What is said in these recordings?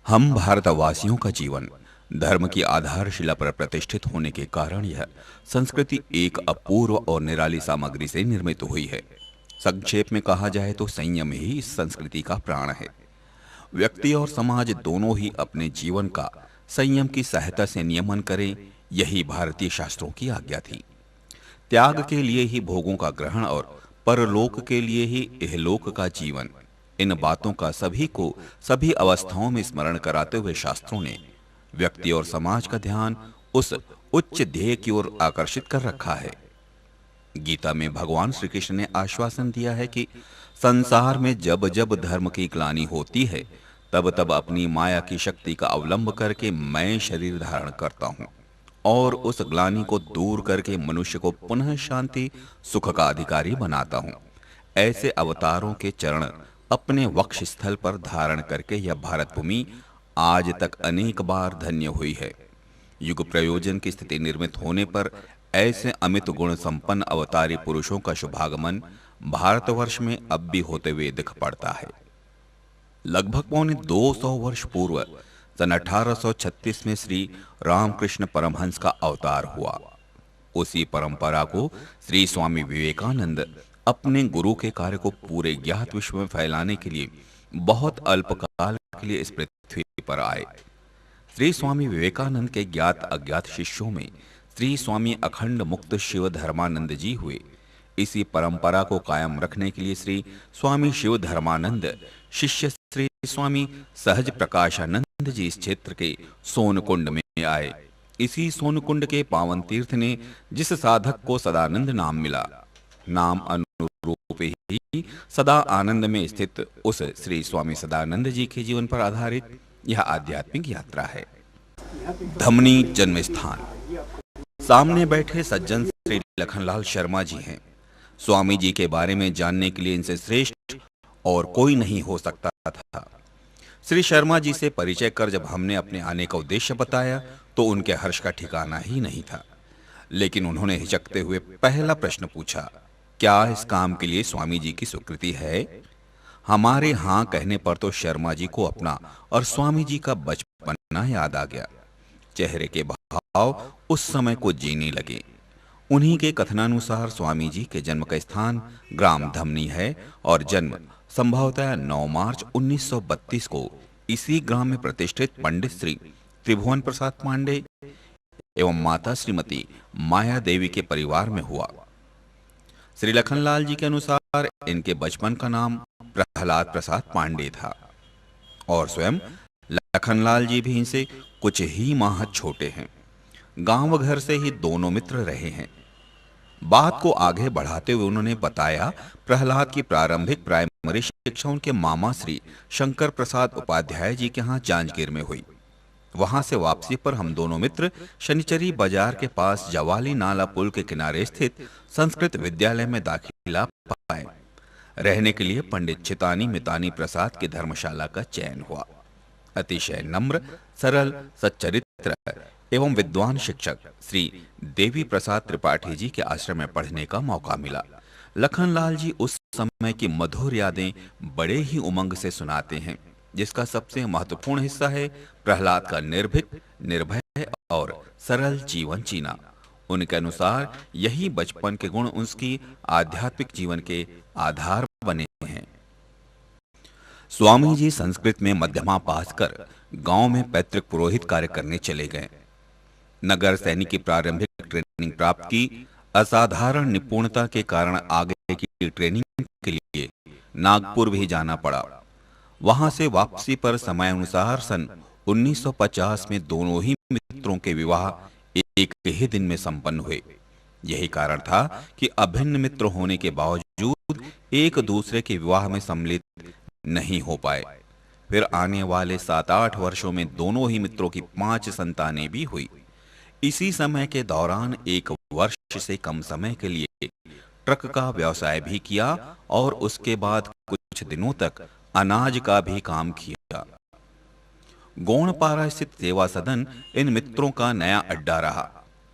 हम भारतवासियों का जीवन धर्म की आधारशिला पर प्रतिष्ठित होने के कारण यह संस्कृति एक अपूर्व और निराली सामग्री से निर्मित हुई है। संक्षेप में कहा जाए तो संयम ही इस संस्कृति का प्राण है। व्यक्ति और समाज दोनों ही अपने जीवन का संयम की सहायता से नियमन करें, यही भारतीय शास्त्रों की आज्ञा थी। त्याग के लिए ही भोगों का ग्रहण और परलोक के लिए ही इहलोक का जीवन, इन बातों का सभी को सभी अवस्थाओं में स्मरण कराते हुए शास्त्रों ने व्यक्ति और समाज का ध्यान उस उच्च ध्येय की ओर आकर्षित कर रखा है। गीता में भगवान श्री कृष्ण ने आश्वासन दिया है कि संसार में जब जब धर्म की ग्लानि होती है, तब तब अपनी माया की शक्ति का अवलंब करके मैं शरीर धारण करता हूं और उस ग्लानि को दूर करके मनुष्य को पुनः शांति सुख का अधिकारी बनाता हूं। ऐसे अवतारों के चरण अपने वक्ष स्थल पर धारण करके यह भारत भूमि आज तक अनेक बार धन्य हुई है। युग प्रयोजन की स्थिति निर्मित होने पर ऐसे अमित गुण संपन्न अवतारी पुरुषों का शुभागमन भारतवर्ष में अब भी होते हुए दिख पड़ता है। लगभग पौने 200 वर्ष पूर्व सन 1836 में श्री रामकृष्ण परमहंस का अवतार हुआ। उसी परंपरा को श्री स्वामी विवेकानंद अपने गुरु के कार्य को पूरे ज्ञात विश्व में फैलाने के लिए बहुत अल्पकाल के लिए इस पृथ्वी पर आए। श्री स्वामी विवेकानंद के ज्ञात अज्ञात शिष्यों में श्री स्वामी अखंड मुक्त शिव धर्मानंद जी हुए। इसी परंपरा को कायम रखने के लिए श्री स्वामी शिव धर्मानंद शिष्य श्री स्वामी सहज प्रकाशानंद जी इस क्षेत्र के सोनकुंड में आए। इसी सोनकुंड के पावन तीर्थ ने जिस साधक को सदानंद नाम मिला, नाम अनुरूप ही सदा आनंद में स्थित उस श्री स्वामी सदानंद जी के जीवन पर आधारित यह आध्यात्मिक यात्रा है। धमनी जन्म स्थान। सामने बैठे सज्जन श्री लखनलाल शर्मा जी हैं। स्वामी जी के बारे में जानने के लिए इनसे श्रेष्ठ और कोई नहीं हो सकता था। श्री शर्मा जी से परिचय कर जब हमने अपने आने का उद्देश्य बताया तो उनके हर्ष का ठिकाना ही नहीं था। लेकिन उन्होंने हिचकते हुए पहला प्रश्न पूछा, क्या इस काम के लिए स्वामी जी की स्वीकृति है? हमारे हाँ कहने पर तो शर्मा जी को अपना और स्वामी जी का बचपना याद आ गया। चेहरे के भाव उस समय को जीने लगे। उन्हीं के कथनानुसार स्वामी जी के जन्म का स्थान ग्राम धमनी है और जन्म संभवतः 9 मार्च 1932 को इसी ग्राम में प्रतिष्ठित पंडित श्री त्रिभुवन प्रसाद पांडे एवं माता श्रीमती माया देवी के परिवार में हुआ। श्री लखनलाल जी के अनुसार इनके बचपन का नाम प्रहलाद प्रसाद पांडे था और स्वयं लखनलाल जी भी इनसे कुछ ही माह छोटे हैं। गांव घर से ही दोनों मित्र रहे हैं। बात को आगे बढ़ाते हुए उन्होंने बताया, प्रहलाद की प्रारंभिक प्राइमरी शिक्षा उनके मामा श्री शंकर प्रसाद उपाध्याय जी के यहाँ जांजगीर में हुई। वहां से वापसी पर हम दोनों मित्र शनिचरी बाजार के पास जवाली नाला पुल के किनारे स्थित संस्कृत विद्यालय में दाखिला पाए। रहने के लिए पंडित चितानी मितानी प्रसाद की धर्मशाला का चयन हुआ। अतिशय नम्र, सरल, सच्चरित्र एवं विद्वान शिक्षक श्री देवी प्रसाद त्रिपाठी जी के आश्रम में पढ़ने का मौका मिला। लखनलाल जी उस समय की मधुर यादें बड़े ही उमंग से सुनाते हैं, जिसका सबसे महत्वपूर्ण हिस्सा है प्रहलाद का निर्भीक, निर्भय और सरल जीवन जीना। उनके अनुसार यही बचपन के गुण उसकी आध्यात्मिक जीवन के आधार बने हैं। स्वामी जी संस्कृत में मध्यमा पास कर गांव में पैतृक पुरोहित कार्य करने चले गए। नगर सैनिक की प्रारंभिक ट्रेनिंग प्राप्त की। असाधारण निपुणता के कारण आगे की ट्रेनिंग के लिए नागपुर भी जाना पड़ा। वहां से वापसी पर समय अनुसार सन 1950 में दोनों ही मित्रों के विवाह एक ही दिन में संपन्न हुए। यही कारण था कि अभिन्न मित्र होने के बावजूद एक दूसरे के विवाह में सम्मिलित नहीं हो पाए। फिर आने वाले 7-8 वर्षों में दोनों ही मित्रों की 5 संतानें भी हुई। इसी समय के दौरान 1 वर्ष से कम समय के लिए ट्रक का व्यवसाय भी किया और उसके बाद कुछ दिनों तक अनाज का भी काम किया। गोणपारा स्थित सेवा सदन इन मित्रों का नया अड्डा रहा।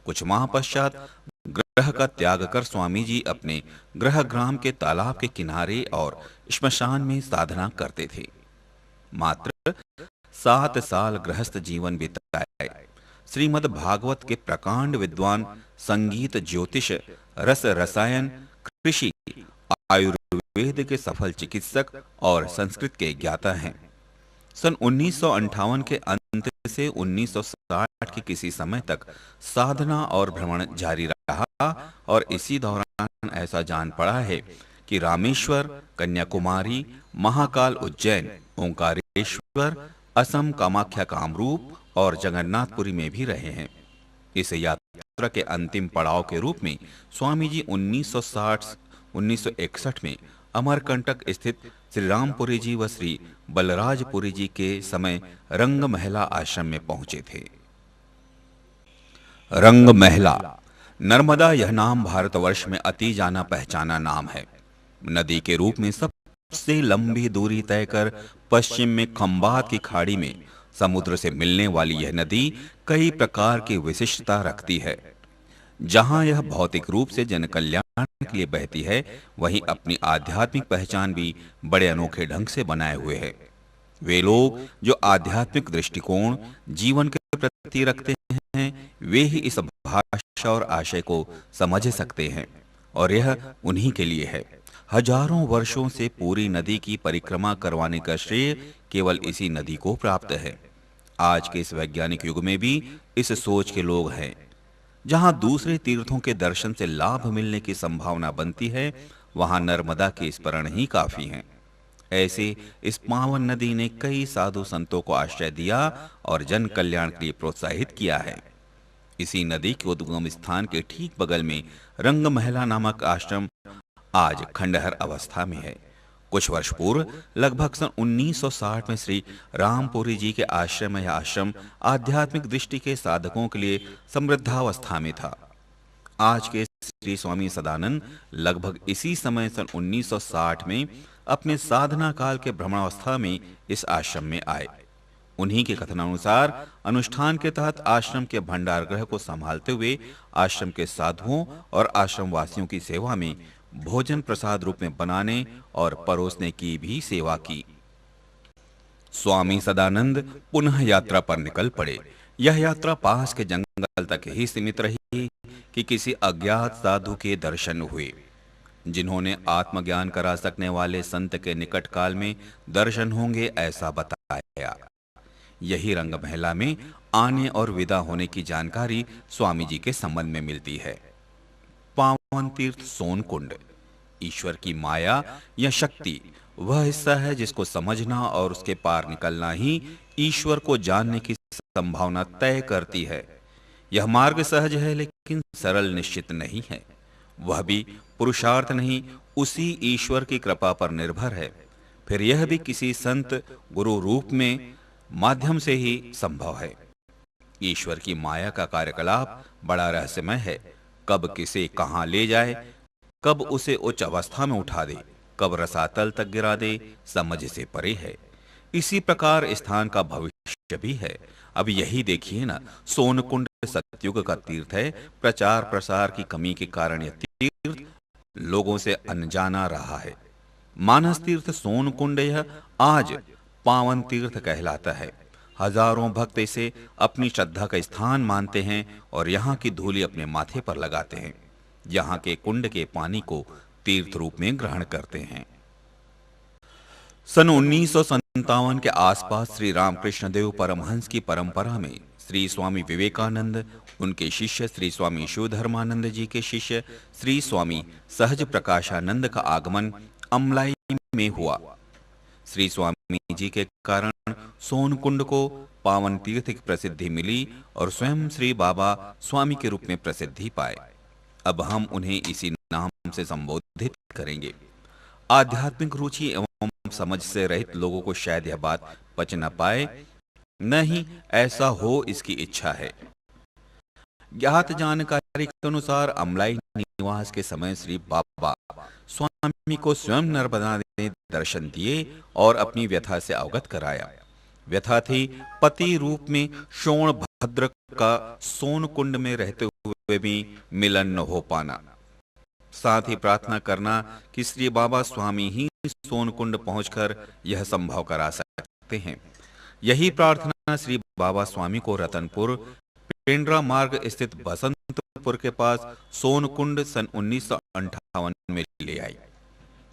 कुछ माह पश्चात गृह का त्याग कर स्वामी जी अपने गृह ग्राम के तालाब के किनारे और श्मशान में साधना करते थे। मात्र 7 साल गृहस्थ जीवन बिताए। श्रीमद् भागवत के प्रकांड विद्वान, संगीत, ज्योतिष, रस रसायन, कृषि, आयुर्वेद के सफल चिकित्सक और संस्कृत के ज्ञाता हैं। सन 1958 के अंत से 1960 के किसी समय तक साधना और भ्रमण जारी रहा और इसी दौरान ऐसा जान पड़ा है कि रामेश्वर, कन्याकुमारी, महाकाल उज्जैन, ओंकारेश्वर, असम कामाख्या कामरूप और जगन्नाथपुरी में भी रहे हैं। इस यात्रा के अंतिम पड़ाव के रूप में स्वामी जी 1961 में अमरकंटक स्थित श्री रामपुरी जी व श्री बलराजपुरी जी के समय रंग महला आश्रम में पहुंचे थे। रंग महला नर्मदा, यह नाम भारतवर्ष में अति जाना पहचाना नाम है। नदी के रूप में सबसे लंबी दूरी तय कर पश्चिम में खंबात की खाड़ी में समुद्र से मिलने वाली यह नदी कई प्रकार की विशिष्टता रखती है। जहां यह भौतिक रूप से जन कल्याण के लिए बहती है, वहीं अपनी आध्यात्मिक पहचान भी बड़े अनोखे ढंग से बनाए हुए है। वे लोग जो आध्यात्मिक दृष्टिकोण जीवन के प्रति रखते हैं, वे ही इस भाषा और आशय को समझ सकते हैं, और यह उन्हीं के लिए है। हजारों वर्षों से पूरी नदी की परिक्रमा करवाने का श्रेय केवल इसी नदी को प्राप्त है। आज के इस वैज्ञानिक युग में भी इस सोच के लोग हैं। जहां दूसरे तीर्थों के दर्शन से लाभ मिलने की संभावना बनती है, वहां नर्मदा के स्मरण ही काफी हैं। ऐसे इस पावन नदी ने कई साधु संतों को आश्रय दिया और जन कल्याण के लिए प्रोत्साहित किया है। इसी नदी के उद्गम स्थान के ठीक बगल में रंग महला नामक आश्रम आज खंडहर अवस्था में है। कुछ वर्ष पूर्व लगभग सन 1960 में श्री रामपुरी जी के आश्रम में यह आश्रम आध्यात्मिक दृष्टि के साधकों के लिए समृद्धावस्था में था। आज के श्री स्वामी सदानंद लगभग इसी समय सन 1960 में अपने साधना काल के भ्रमणावस्था में इस आश्रम में आए। उन्हीं के कथनानुसार अनुष्ठान के तहत आश्रम के भंडार गृह को संभालते हुए आश्रम के साधुओं और आश्रम वासियों की सेवा में भोजन प्रसाद रूप में बनाने और परोसने की भी सेवा की। स्वामी सदानंद पुनः यात्रा पर निकल पड़े। यह यात्रा पास के जंगल तक ही सीमित रही कि किसी अज्ञात साधु के दर्शन हुए, जिन्होंने आत्मज्ञान करा सकने वाले संत के निकट काल में दर्शन होंगे, ऐसा बताया। यही रंग महला में आने और विदा होने की जानकारी स्वामी जी के संबंध में मिलती है। पावन तीर्थ सोनकुंड ईश्वर की माया या शक्ति वह हिस्सा है जिसको समझना और उसके पार निकलना ही ईश्वर को जानने की संभावना तय करती है। यह मार्ग सहज है लेकिन सरल निश्चित नहीं है। वह भी पुरुषार्थ नहीं, उसी ईश्वर की कृपा पर निर्भर है। फिर यह भी किसी संत गुरु रूप में माध्यम से ही संभव है। ईश्वर की माया का कार्यकलाप बड़ा रहस्यमय है। कब किसे कहां ले जाए, कब उसे उच्च अवस्था में उठा दे, कब रसातल तक गिरा दे, समझ से परे है। इसी प्रकार स्थान का भविष्य भी है। अब यही देखिए ना, सोनकुंड सतयुग का तीर्थ है। प्रचार प्रसार की कमी के कारण यह तीर्थ लोगों से अनजाना रहा है। मानस तीर्थ सोनकुंड यह आज पावन तीर्थ कहलाता है। हजारों भक्त इसे अपनी श्रद्धा का स्थान मानते हैं और यहाँ की धूलि अपने माथे पर लगाते हैं। यहाँ के कुंड के पानी को तीर्थ रूप में ग्रहण करते हैं। सन 1957 के आसपास श्री रामकृष्ण देव परमहंस की परंपरा में श्री स्वामी विवेकानंद, उनके शिष्य श्री स्वामी शिवधर्मानंद जी के शिष्य श्री स्वामी सहज प्रकाशानंद का आगमन अमलाई में हुआ। श्री स्वामी जी के कारण सोनकुंड को पावन तीर्थ की प्रसिद्धि मिली और स्वयं श्री बाबा स्वामी के रूप में प्रसिद्धि पाए। अब हम उन्हें इसी नाम से संबोधित करेंगे। आध्यात्मिक रुचि एवं समझ से रहित लोगों को शायद यह बात पच न पाए, न ही ऐसा हो इसकी इच्छा है। ज्ञात जानकारी के अनुसार अमलाई निवास के समय श्री बाबा स्वामी को स्वयं नर्मदा ने दर्शन दिए और अपनी व्यथा से अवगत कराया। व्यथा थी पति रूप में शोणभद्र का सोनकुंड में रहते हुए भी मिलन न हो पाना, साथ ही प्रार्थना करना कि श्री बाबा स्वामी ही सोनकुंड पहुंचकर यह संभव करा सकते हैं। यही प्रार्थना श्री बाबा स्वामी को रतनपुर पेंड्रा मार्ग स्थित बसंतपुर के पास सोनकुंड सन 1958 में ले आई।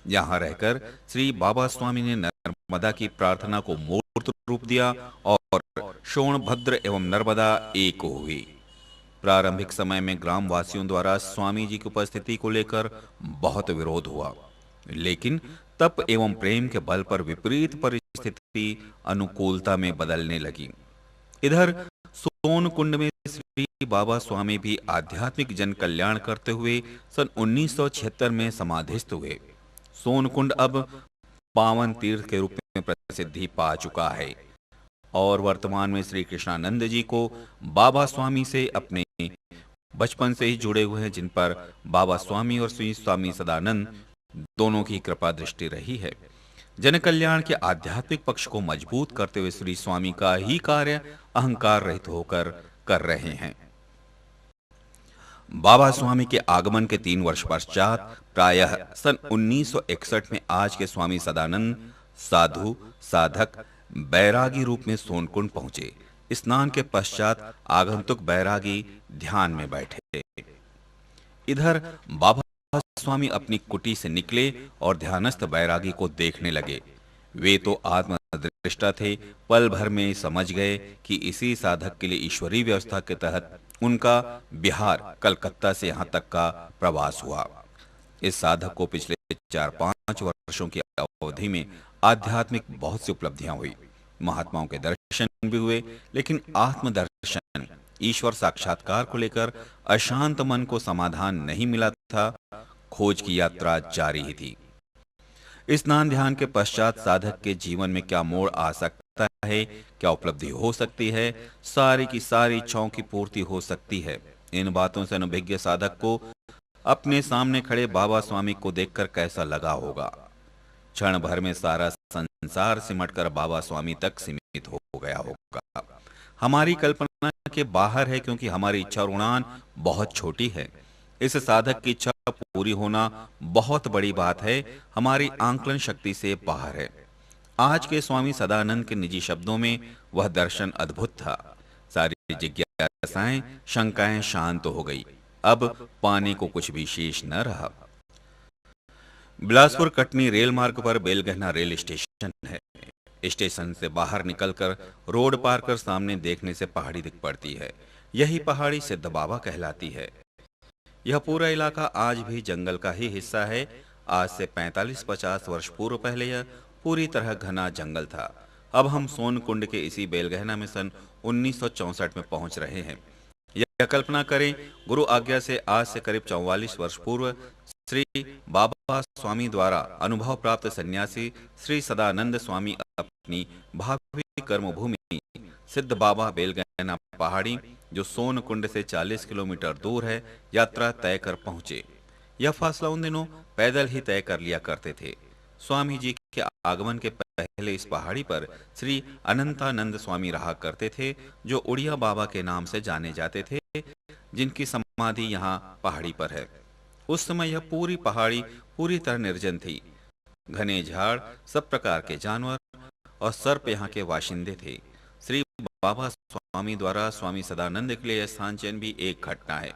यहाँ रहकर श्री बाबा स्वामी ने नर्मदा की प्रार्थना को मूर्त रूप दिया और सोनभद्र एवं नर्मदा एक हुई। प्रारंभिक समय में ग्रामवासियों द्वारा स्वामी जी की उपस्थिति को लेकर बहुत विरोध हुआ, लेकिन तप एवं प्रेम के बल पर विपरीत परिस्थिति अनुकूलता में बदलने लगी। इधर सोनकुंड में श्री बाबा स्वामी भी आध्यात्मिक जन कल्याण करते हुए सन 1976 में समाधिस्थ हुए। सोनकुंड अब पावन तीर्थ के रूप में प्रसिद्धि पा चुका है और वर्तमान में श्री कृष्णानंद जी को बाबा स्वामी से अपने बचपन से ही जुड़े हुए हैं, जिन पर बाबा स्वामी और श्री स्वामी सदानंद दोनों की कृपा दृष्टि रही है। जन कल्याण के आध्यात्मिक पक्ष को मजबूत करते हुए श्री स्वामी का ही कार्य अहंकार रहित होकर कर रहे हैं। बाबा स्वामी के आगमन के 3 वर्ष पश्चात प्रायः सन 1961 में आज के स्वामी सदानंद साधु साधक बैरागी रूप में सोनकुंड पहुंचे। स्नान के पश्चात आगंतुक बैरागी ध्यान में बैठे। इधर बाबा स्वामी अपनी कुटी से निकले और ध्यानस्थ बैरागी को देखने लगे। वे तो आत्मदृष्टा थे, पल भर में समझ गए कि इसी साधक के लिए ईश्वरीय व्यवस्था के तहत उनका बिहार कलकत्ता से यहाँ तक का प्रवास हुआ। इस साधक को पिछले 4-5 वर्षों की अवधि में आध्यात्मिक बहुत सी उपलब्धियां हुई। महात्माओं के दर्शन भी हुए, लेकिन आत्मदर्शन ईश्वर साक्षात्कार को लेकर अशांत मन को समाधान नहीं मिला था। खोज की यात्रा जारी ही थी। स्नान ध्यान के पश्चात साधक के जीवन में क्या मोड़ आ सकता है, क्या उपलब्धि हो सकती है, सारी की सारी इच्छाओं की पूर्ति हो सकती है। इन बातों से अनुभज्ञ साधक को अपने सामने खड़े बाबा स्वामी को देखकर कैसा लगा होगा। क्षण भर में सारा संसार सिमटकर बाबा स्वामी तक सीमित हो गया होगा। हमारी कल्पना के बाहर है, क्योंकि हमारी इच्छा और उड़ान बहुत छोटी है। इस साधक की इच्छा पूरी होना बहुत बड़ी बात है, हमारी आंकलन शक्ति से बाहर है। आज के स्वामी सदानंद के निजी शब्दों में वह दर्शन अद्भुत था। सारी जिज्ञासाएं शंकाएं शांत हो गई। अब पाने को कुछ भी शेष न रहा। बिलासपुर कटनी रेल मार्ग पर बेलगहना रेल स्टेशन है। स्टेशन से बाहर निकलकर रोड पार कर सामने देखने से पहाड़ी दिख पड़ती है। यही पहाड़ी सिद्ध बाबा कहलाती है। यह पूरा इलाका आज भी जंगल का ही हिस्सा है। आज से 45-50 वर्ष पूर्व पहले यह पूरी तरह घना जंगल था। अब हम सोनकुंड के इसी बेलगहना में सन 1964 में पहुंच रहे हैं। यह कल्पना करें, गुरु आज्ञा से आज से करीब 44 वर्ष पूर्व श्री बाबा स्वामी द्वारा अनुभव प्राप्त सन्यासी श्री सदानंद स्वामी अपनी भावी कर्मभूमि सिद्ध बाबा बेलगहना पहाड़ी, जो सोनकुंड से 40 किलोमीटर दूर है, यात्रा तय कर पहुंचे। यह फासला उन दिनों पैदल ही तय कर लिया करते थे। स्वामी जी के आगमन के पहले इस पहाड़ी पर श्री अनंतानंद स्वामी रहा करते थे, जो उड़िया बाबा के नाम से जाने जाते थे, जिनकी समाधि यहाँ पहाड़ी पर है। उस समय यह पूरी पहाड़ी पूरी तरह निर्जन थी। घने झाड़, सब प्रकार के जानवर और सर्प यहाँ के वाशिंदे थे। श्री बाबा स्वामी द्वारा स्वामी सदानंद के लिए यह स्थान चयन भी एक घटना है।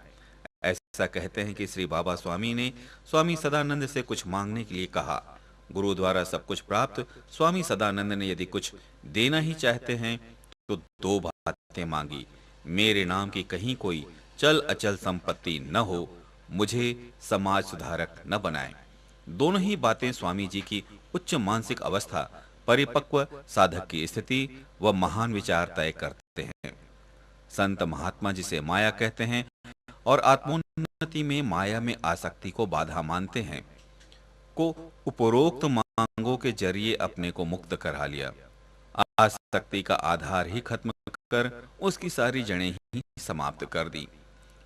ऐसा कहते हैं कि श्री बाबा स्वामी ने स्वामी सदानंद से कुछ मांगने के लिए कहा। गुरु द्वारा सब कुछ प्राप्त स्वामी सदानंद ने यदि कुछ देना ही चाहते हैं तो 2 बातें मांगी। मेरे नाम की कहीं कोई चल अचल संपत्ति न हो, मुझे समाज सुधारक न बनाए। दोनों ही बातें स्वामी जी की उच्च मानसिक अवस्था, परिपक्व साधक की स्थिति व महान विचार तय करते हैं। संत महात्मा जिसे माया कहते हैं और आत्मोन्नति में माया में आसक्ति को बाधा मानते हैं, को उपरोक्त मांगों के जरिए अपने को मुक्त करा लिया। आसक्ति का आधार ही खत्म कर उसकी सारी जड़ें ही समाप्त कर दी।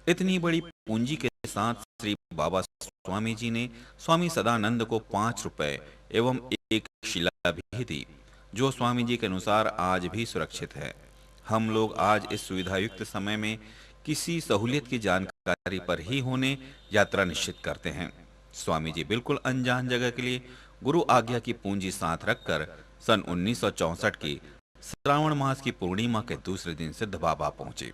इतनी बड़ी पूंजी के साथ श्री बाबा स्वामी जी ने स्वामी सदानंद को 5 रुपए एवं एक शिला भी दी, जो स्वामी जी के अनुसार आज भी सुरक्षित है। हम लोग आज इस सुविधा युक्त समय में किसी सहूलियत की जानकारी पर ही होने यात्रा निश्चित करते हैं। स्वामी जी बिल्कुल अनजान जगह के लिए गुरु आज्ञा की पूंजी साथ रखकर सन 1964 की श्रावण मास की पूर्णिमा के दूसरे दिन सिद्ध बाबा पहुंचे।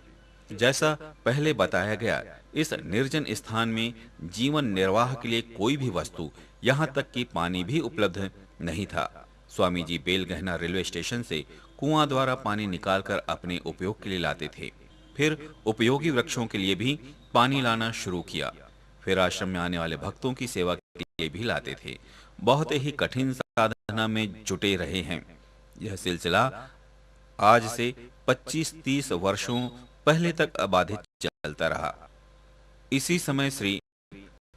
जैसा पहले बताया गया, इस निर्जन स्थान में जीवन निर्वाह के लिए कोई भी वस्तु, यहाँ तक कि पानी भी उपलब्ध नहीं था। स्वामी जी बेलगहना रेलवे स्टेशन से कुआं द्वारा पानी निकालकर अपने उपयोग के लिए लाते थे। फिर उपयोगी वृक्षों के लिए भी पानी लाना शुरू किया। फिर आश्रम में आने वाले भक्तों की सेवा के लिए भी लाते थे। बहुत ही कठिन साधना में जुटे रहे हैं। यह सिलसिला आज से 25-30 वर्षों पहले तक अबाधित चलता रहा। इसी समय श्री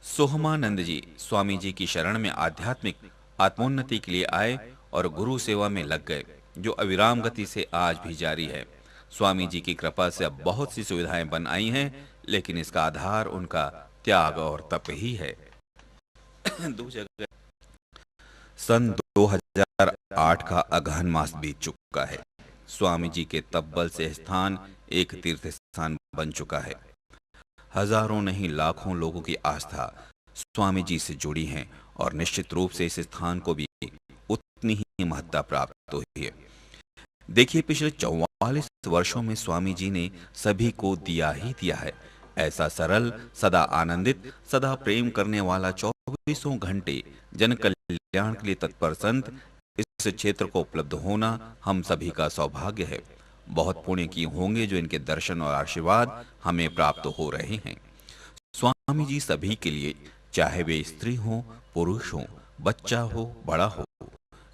सोहमानंद जी स्वामी जी की शरण में आध्यात्मिक आत्मोन्नति के लिए आए और गुरु सेवा में लग गए, जो अविराम गति से आज भी जारी है। स्वामी जी की कृपा से अब बहुत सी सुविधाएं बन आई हैं, लेकिन इसका आधार उनका त्याग और तप ही है। दूसरी सन 2008 का अगहन मास बीत चुका है। स्वामी जी के तप बल से स्थान एक तीर्थ स्थान बन चुका है। हजारों नहीं लाखों लोगों की आस्था स्वामी जी से जुड़ी है और निश्चित रूप से इस स्थान को भी उतनी ही महत्ता प्राप्त हुई है। देखिए, पिछले 44 वर्षों में स्वामी जी ने सभी को दिया ही दिया है। ऐसा सरल, सदा आनंदित, सदा प्रेम करने वाला 24 घंटे जन कल्याण के लिए तत्पर संत इस क्षेत्र को उपलब्ध होना हम सभी का सौभाग्य है। बहुत पुण्य की होंगे जो इनके दर्शन और आशीर्वाद हमें प्राप्त हो रहे हैं। स्वामी जी सभी के लिए, चाहे वे स्त्री हो, पुरुष हो, बच्चा हो, बड़ा हो,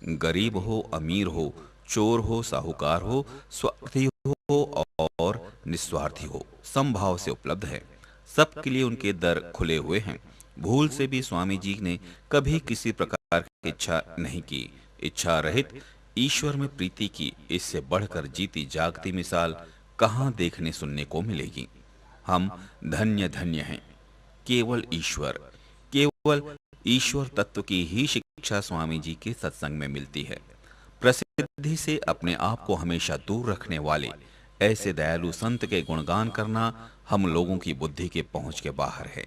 गरीब हो, अमीर हो, चोर हो, साहूकार हो, स्वार्थी हो और निस्वार्थी हो, समभाव से उपलब्ध है। सबके लिए उनके दर खुले हुए हैं। भूल से भी स्वामी जी ने कभी किसी प्रकार की इच्छा नहीं की। इच्छा रहित ईश्वर में प्रीति की इससे बढ़कर जीती जागती मिसाल कहाँ देखने सुनने को मिलेगी। हम धन्य धन्य हैं। केवल ईश्वर तत्व की ही शिक्षा स्वामी जी के सत्संग में मिलती है। प्रसिद्धि से अपने आप को हमेशा दूर रखने वाले ऐसे दयालु संत के गुणगान करना हम लोगों की बुद्धि के पहुंच के बाहर है।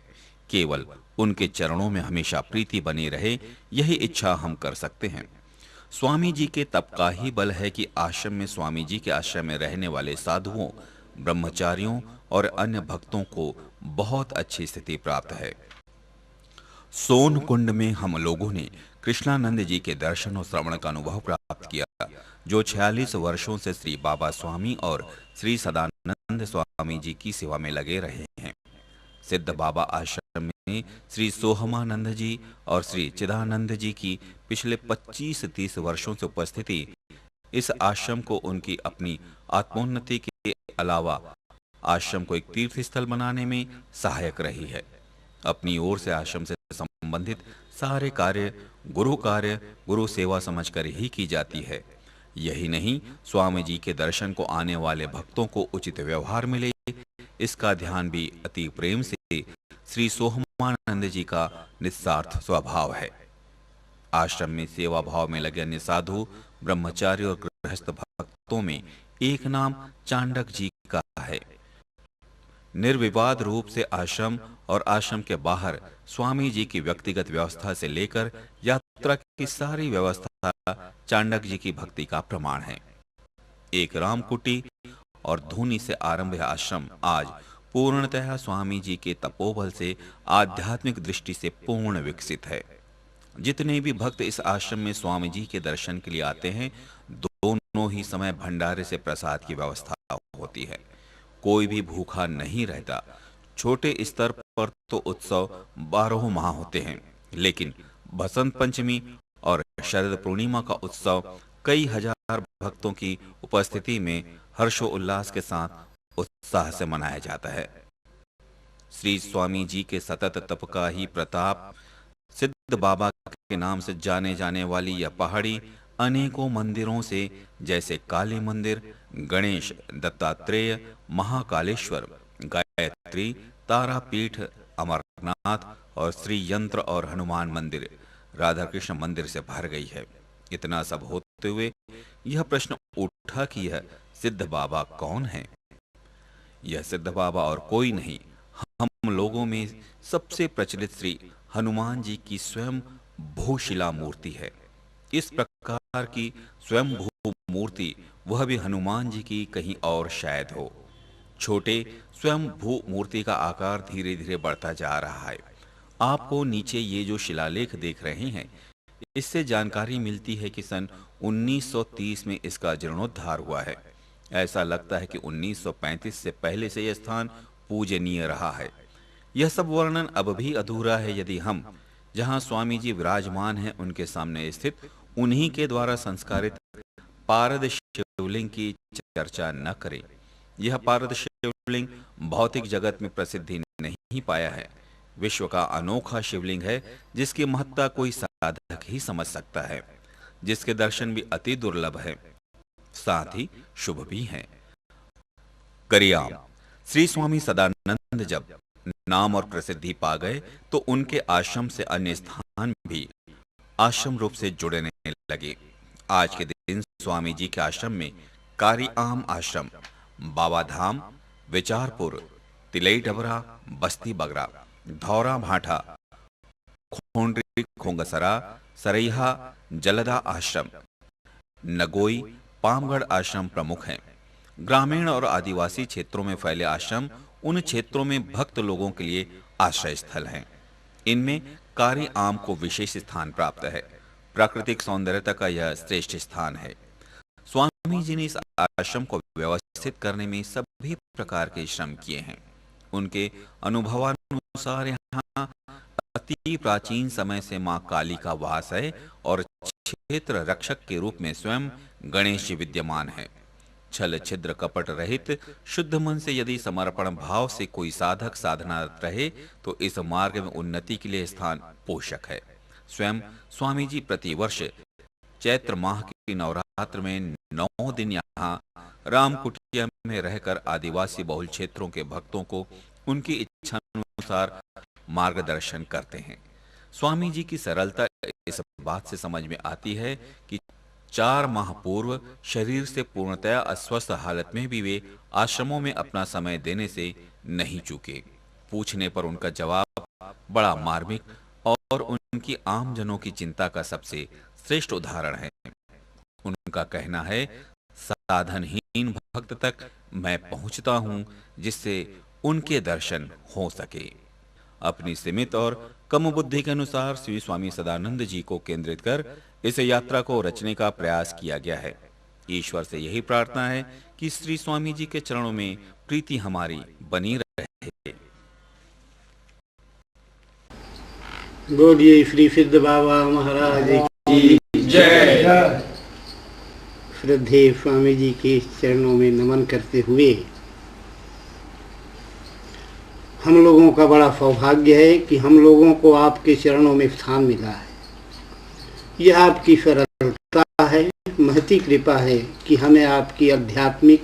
केवल उनके चरणों में हमेशा प्रीति बनी रहे, यही इच्छा हम कर सकते हैं। स्वामी जी के तप का ही बल है कि आश्रम में स्वामी जी के आश्रम में रहने वाले साधुओं, ब्रह्मचारियों और अन्य भक्तों को बहुत अच्छी स्थिति प्राप्त है। सोन कुंड में हम लोगों ने कृष्णानंद जी के दर्शन और श्रवण का अनुभव प्राप्त किया, जो 46 वर्षों से श्री बाबा स्वामी और श्री सदानंद स्वामी जी की सेवा में लगे रहे हैं। सिद्ध बाबा आश्रम में श्री सोहमानंद जी और श्री चिदानंद जी की पिछले 25-30 वर्षों से उपस्थिति इस आश्रम को उनकी अपनी आत्मोन्नति के अलावा आश्रम को एक तीर्थ स्थल बनाने में सहायक रही है। अपनी ओर से आश्रम से संबंधित सारे कार्य गुरु सेवा समझकर ही की जाती है। यही नहीं, स्वामी जी के दर्शन को आने वाले भक्तों को उचित व्यवहार मिले, इसका ध्यान भी अति प्रेम से श्री सोहमानंद जी का निस्वार्थ स्वभाव है। आश्रम में सेवा भाव में लगे अन्य साधु, ब्रह्मचारी और गृहस्थ भक्तों में एक नाम चांडक जी का है। निर्विवाद रूप से आश्रम और आश्रम के बाहर स्वामी जी की व्यक्तिगत व्यवस्था से लेकर यात्रा की सारी व्यवस्था चांडक जी की भक्ति का प्रमाण है। एक रामकुटी और धूनी से आरंभ आश्रम आज पूर्णतः स्वामी जी के तपोबल से आध्यात्मिक दृष्टि से पूर्ण विकसित है। जितने भी भक्त इस आश्रम में स्वामी जी के दर्शन के लिए आते हैं, दोनों ही समय भंडारे से प्रसाद की व्यवस्था होती है। कोई भी भूखा नहीं रहता। छोटे स्तर पर तो उत्सव 12 माह होते हैं, लेकिन बसंत पंचमी और शरद पूर्णिमा का उत्सव कई हजार भक्तों की उपस्थिति में हर्षोल्लास के साथ उत्साह से मनाया जाता है। श्री स्वामी जी के सतत तप का ही प्रताप, सिद्ध बाबा के नाम से जाने जाने वाली यह पहाड़ी अनेकों मंदिरों से, जैसे काली मंदिर, गणेश, दत्तात्रेय, महाकालेश्वर, गायत्री, तारापीठ, अमरनाथ और श्री यंत्र और हनुमान मंदिर, राधा कृष्ण मंदिर से भर गई है। इतना सब होते हुए यह प्रश्न उठा कि यह सिद्ध बाबा कौन है? यह सिद्ध बाबा और कोई नहीं, हम लोगों में सबसे प्रचलित श्री हनुमान जी की स्वयं भूशिला मूर्ति है। इस प्रकार की स्वयं भू मूर्ति वह भी हनुमान जी की कहीं और शायद हो। छोटे स्वयं भू मूर्ति का आकार धीरे धीरे बढ़ता जा रहा है। आपको नीचे ये जो शिलालेख देख रहे हैं, इससे जानकारी मिलती है कि सन 1930 में इसका जीर्णोद्धार हुआ है। ऐसा लगता है कि 1935 से पहले से यह स्थान पूजनीय रहा है। यह सब वर्णन अब भी अधूरा है यदि हम जहां स्वामी जी विराजमान हैं उनके सामने स्थित उन्हीं के द्वारा संस्कारित पारद शिवलिंग की चर्चा न करें। यह पारद शिवलिंग भौतिक जगत में प्रसिद्धि नहीं पाया है। विश्व का अनोखा शिवलिंग है जिसकी महत्ता कोई साधक ही समझ सकता है, जिसके दर्शन भी अति दुर्लभ है, साथ ही शुभ भी हैं। करियाम श्री स्वामी सदानंद जब नाम और प्रसिद्धि पा गए तो उनके आश्रम से अन्य स्थान भी आश्रम रूप से जुड़ने लगे। आज के दिन स्वामी जी के आश्रम में कारियाम आश्रम, बाबा धाम, विचारपुर, तिलई डबरा, बस्ती बगरा, धौरा भाठा, खोंडरी खोंगसरा, सरैहा, जलदा आश्रम, नगोई, पामगढ़ आश्रम प्रमुख हैं। ग्रामीण और आदिवासी क्षेत्रों में फैले आश्रम उन क्षेत्रों में भक्त लोगों के लिए आश्रय स्थल हैं। इनमें कारी आम को विशेष स्थान प्राप्त है। प्राकृतिक सौंदर्यता का यह श्रेष्ठ स्थान है। स्वामी जी ने इस आश्रम को व्यवस्थित करने में सभी प्रकार के श्रम किए हैं। उनके अनुभवानुसार यहाँ अति प्राचीन समय से मां काली का वास है और क्षेत्र रक्षक के रूप में स्वयं गणेश जी विद्यमान है। छल छिद्र कपट रहित शुद्ध मन से यदि समर्पण भाव से कोई साधक साधनारत रहे तो इस मार्ग में उन्नति के लिए स्थान पोषक है। स्वयं स्वामी जी प्रतिवर्ष चैत्र माह की नवरात्र में 9 दिन यहाँ राम कुटिया में रहकर आदिवासी बहुल क्षेत्रों के भक्तों को उनकी इच्छानुसार मार्गदर्शन करते हैं। स्वामी जी की सरलता इस बात से समझ में आती है कि 4 माह पूर्व शरीर से पूर्णतया अस्वस्थ हालत में भी वे आश्रमों में अपना समय देने से नहीं चूके। पूछने पर उनका जवाब बड़ा मार्मिक और उनकी आम जनों की चिंता का सबसे श्रेष्ठ उदाहरण है। उनका कहना है, साधनहीन भक्त तक मैं पहुंचता हूं जिससे उनके दर्शन हो सके। अपनी सीमित और कम बुद्धि के अनुसार श्री स्वामी सदानंद जी को केंद्रित कर इस यात्रा को रचने का प्रयास किया गया है। ईश्वर से यही प्रार्थना है कि श्री स्वामी जी के चरणों में प्रीति हमारी बनी रहे। बोलिए श्री सिद्ध बाबा महाराज की जय। श्रद्धेय स्वामी जी के चरणों में नमन करते हुए हम लोगों का बड़ा सौभाग्य है कि हम लोगों को आपके चरणों में स्थान मिला है। यह आपकी सरलता है, महती कृपा है कि हमें आपकी आध्यात्मिक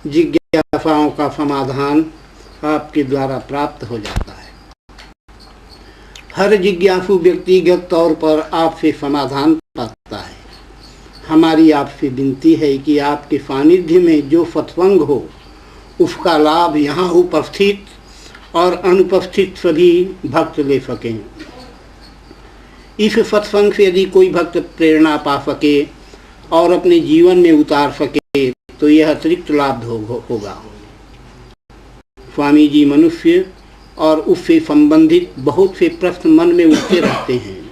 जिज्ञासाओं का समाधान आपके द्वारा प्राप्त हो जाता है। हर जिज्ञासु व्यक्तिगत तौर पर आपसे समाधान पाता है। हमारी आपसे विनती है कि आपके सानिध्य में जो सत्संग हो उसका लाभ यहाँ उपस्थित और अनुपस्थित सभी भक्त ले सकें। इस सत्संग से यदि कोई भक्त प्रेरणा पा सके और अपने जीवन में उतार सके तो यह अतिरिक्त लाभ होगा। स्वामी जी मनुष्य और उससे संबंधित बहुत से प्रश्न मन में उठते रहते हैं।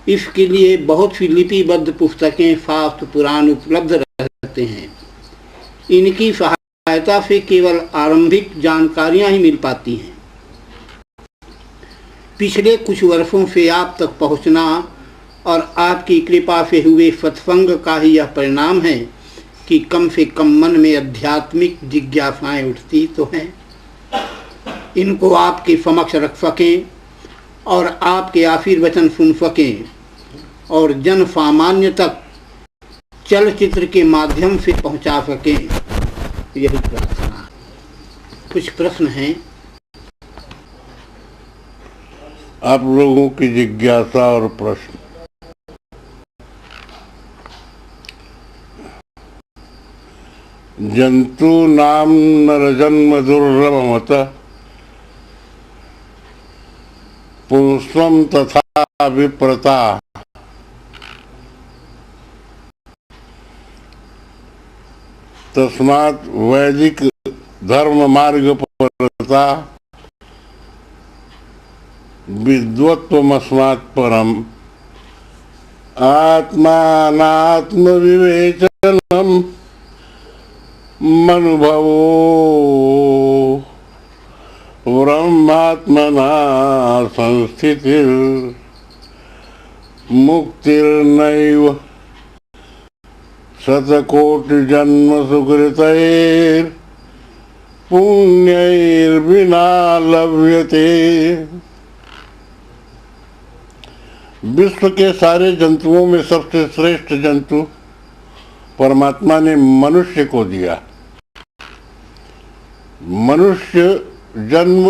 इसके लिए बहुत सी लिपिबद्ध पुस्तकें, शास्त्र, पुराण उपलब्ध रहते हैं। इनकी सहायता से केवल आरंभिक जानकारियां ही मिल पाती हैं। पिछले कुछ वर्षों से आप तक पहुंचना और आपकी कृपा से हुए सत्संग का ही यह परिणाम है कि कम से कम मन में आध्यात्मिक जिज्ञासाएं उठती तो हैं। इनको आपके समक्ष रख सकें और आपके आशीर्वचन सुन सकें और जन सामान्य तक चलचित्र के माध्यम से पहुंचा सकें, यही प्रार्थना। कुछ प्रश्न हैं। आप लोगों की जिज्ञासा और प्रश्न। जंतु नाम नरजन्म दुर्लभमत पुंस्वम तथा विप्रता तस्मात् वैदिक धर्म मार्ग परता विद्वत्वमस्मात् परम आत्मानात्म विवेचनम मनुभवो ब्रह्मात्मना संस्थितिर् मुक्तिर्नैव शतकोटिजन्म सुकृतैर् पुण्यैर्विना लभ्यते। विश्व के सारे जंतुओं में सबसे श्रेष्ठ जंतु परमात्मा ने मनुष्य को दिया। मनुष्य जन्म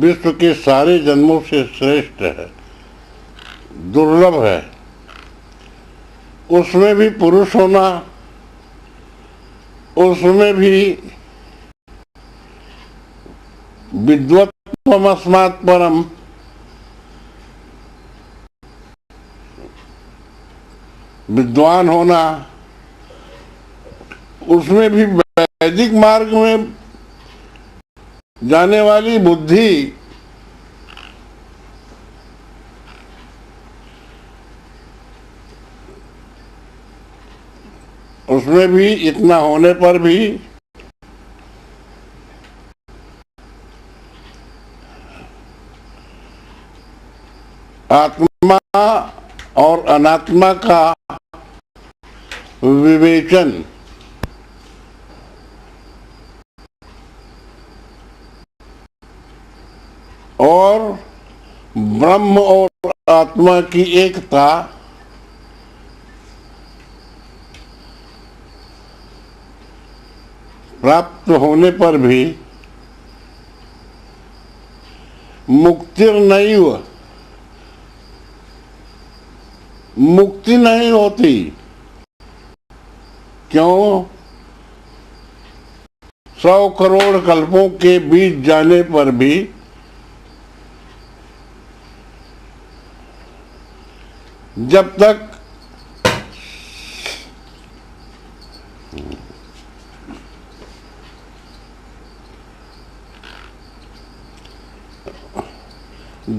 विश्व के सारे जन्मों से श्रेष्ठ है, दुर्लभ है। उसमें भी पुरुष होना, उसमें भी विद्वत्वमस्मात् परम, विद्वान होना, उसमें भी वैदिक मार्ग में जाने वाली बुद्धि, उसमें भी इतना होने पर भी आत्मा और अनात्मा का विवेचन और ब्रह्म और आत्मा की एकता प्राप्त होने पर भी मुक्तिर्नैव, मुक्ति नहीं होती। क्यों? 100 करोड़ कल्पों के बीच जाने पर भी जब तक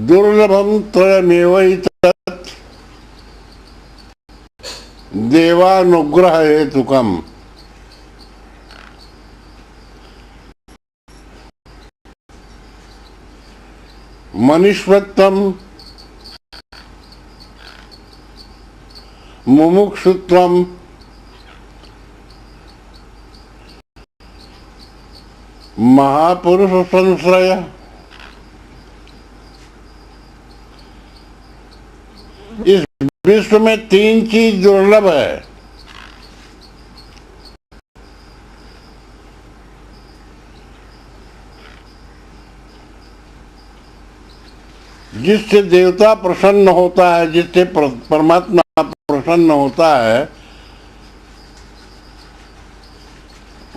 दुर्लभम त्रयमेवैतत् देवानुग्रह हेतुकम। मनुष्यत्वम मुमुक्षुत्वम महापुरुष संश्रय। इस विश्व में 3 चीज दुर्लभ है। जिससे देवता प्रसन्न होता है, जिससे परमात्मा प्रसन्न होता है,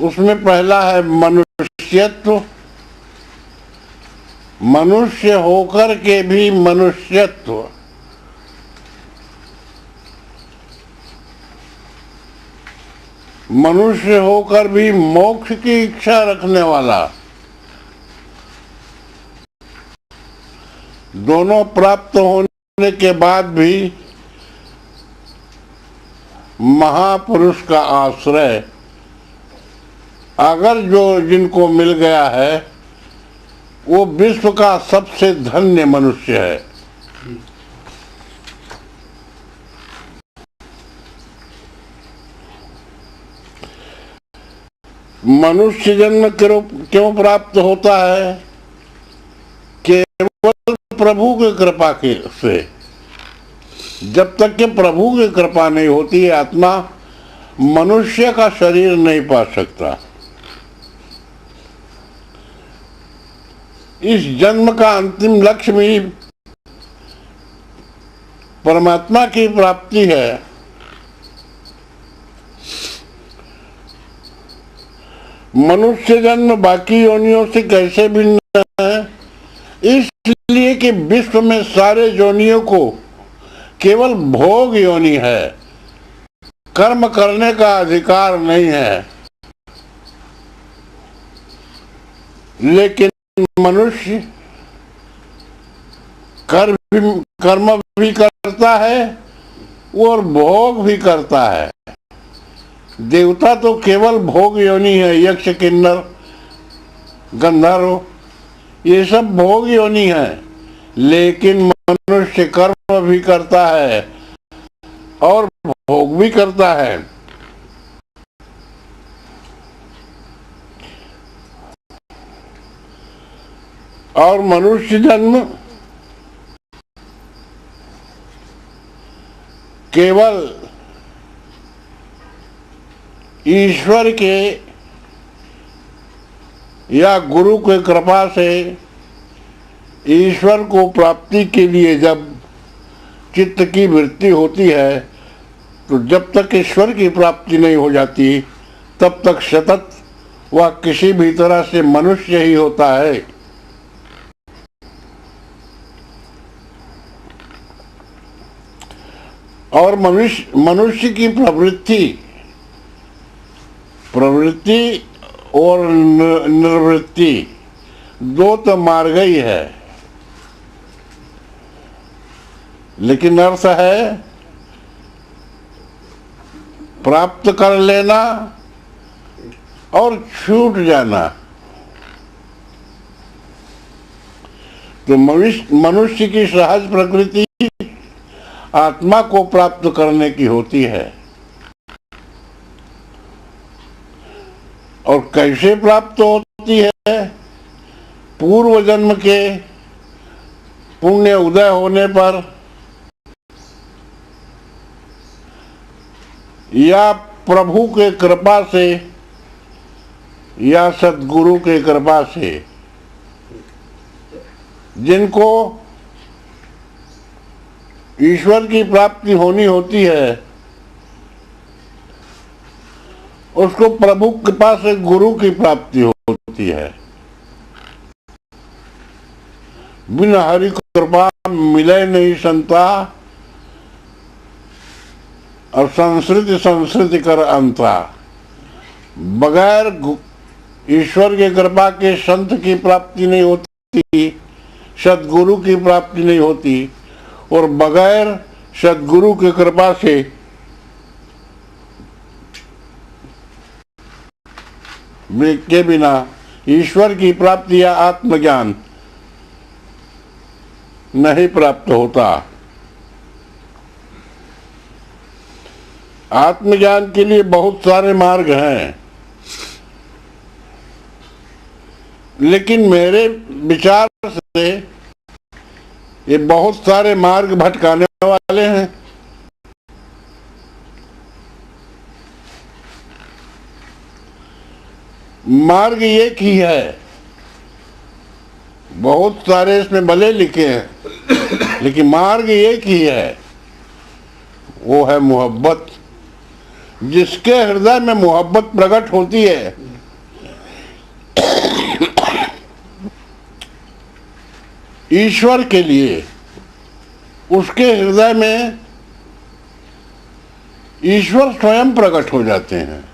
उसमें पहला है मनुष्यत्व। मनुष्य होकर के भी मनुष्यत्व। मनुष्य होकर भी मोक्ष की इच्छा रखने वाला। दोनों प्राप्त होने के बाद भी महापुरुष का आश्रय अगर जिनको मिल गया है, वो विश्व का सबसे धन्य मनुष्य है। मनुष्य जन्म क्यों प्राप्त होता है? केवल प्रभु की कृपा से। जब तक कि प्रभु की कृपा नहीं होती, आत्मा मनुष्य का शरीर नहीं पा सकता। इस जन्म का अंतिम लक्ष्य भी परमात्मा की प्राप्ति है। मनुष्य जन्म बाकी योनियों से कैसे भिन्न है? इसलिए कि विश्व में सारे योनियों को केवल भोग योनि है, कर्म करने का अधिकार नहीं है। लेकिन मनुष्य कर्म भी करता है और भोग भी करता है। देवता तो केवल भोग योनि है, यक्ष किन्नर गंधर्व ये सब भोग योनि है, लेकिन मनुष्य कर्म भी करता है और भोग भी करता है। और मनुष्य जन्म केवल ईश्वर के या गुरु के कृपा से ईश्वर को प्राप्ति के लिए जब चित्त की वृत्ति होती है, तो जब तक ईश्वर की प्राप्ति नहीं हो जाती तब तक सतत वह किसी भी तरह से मनुष्य ही होता है। और मनुष्य की प्रवृत्ति और निर्वृत्ति दो तो मार्ग ही है, लेकिन अर्थ है प्राप्त कर लेना और छूट जाना। तो मनुष्य की सहज प्रकृति आत्मा को प्राप्त करने की होती है। और कैसे प्राप्त होती है? पूर्व जन्म के पुण्य उदय होने पर या प्रभु के कृपा से या सद्गुरु के कृपा से, जिनको ईश्वर की प्राप्ति होनी होती है, उसको प्रभु कृपा से गुरु की प्राप्ति होती है। बिना हरि कृपा मिले नहीं संता, और संस्कृति कर अंता। बगैर ईश्वर की कृपा के संत की प्राप्ति नहीं होती, सद्गुरु की प्राप्ति नहीं होती, और बगैर सद्गुरु की कृपा से के बिना ईश्वर की प्राप्ति या आत्मज्ञान नहीं प्राप्त होता। आत्मज्ञान के लिए बहुत सारे मार्ग हैं, लेकिन मेरे विचार से ये बहुत सारे मार्ग भटकाने वाले हैं। मार्ग एक ही है, बहुत सारे इसमें भले लिखे हैं, लेकिन मार्ग एक ही है, वो है मोहब्बत। जिसके हृदय में मोहब्बत प्रकट होती है, ईश्वर के लिए, उसके हृदय में ईश्वर स्वयं प्रकट हो जाते हैं।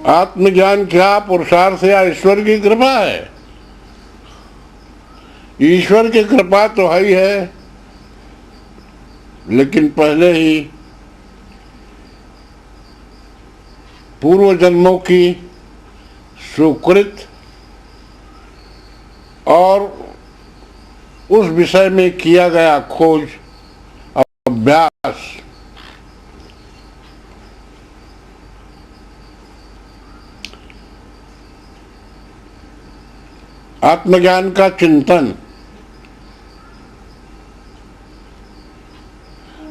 आत्मज्ञान क्या पुरुषार्थ या ईश्वर की कृपा है? ईश्वर की कृपा तो है ही है, लेकिन पहले ही पूर्व जन्मों की सुकृत और उस विषय में किया गया खोज अभ्यास, आत्मज्ञान का चिंतन।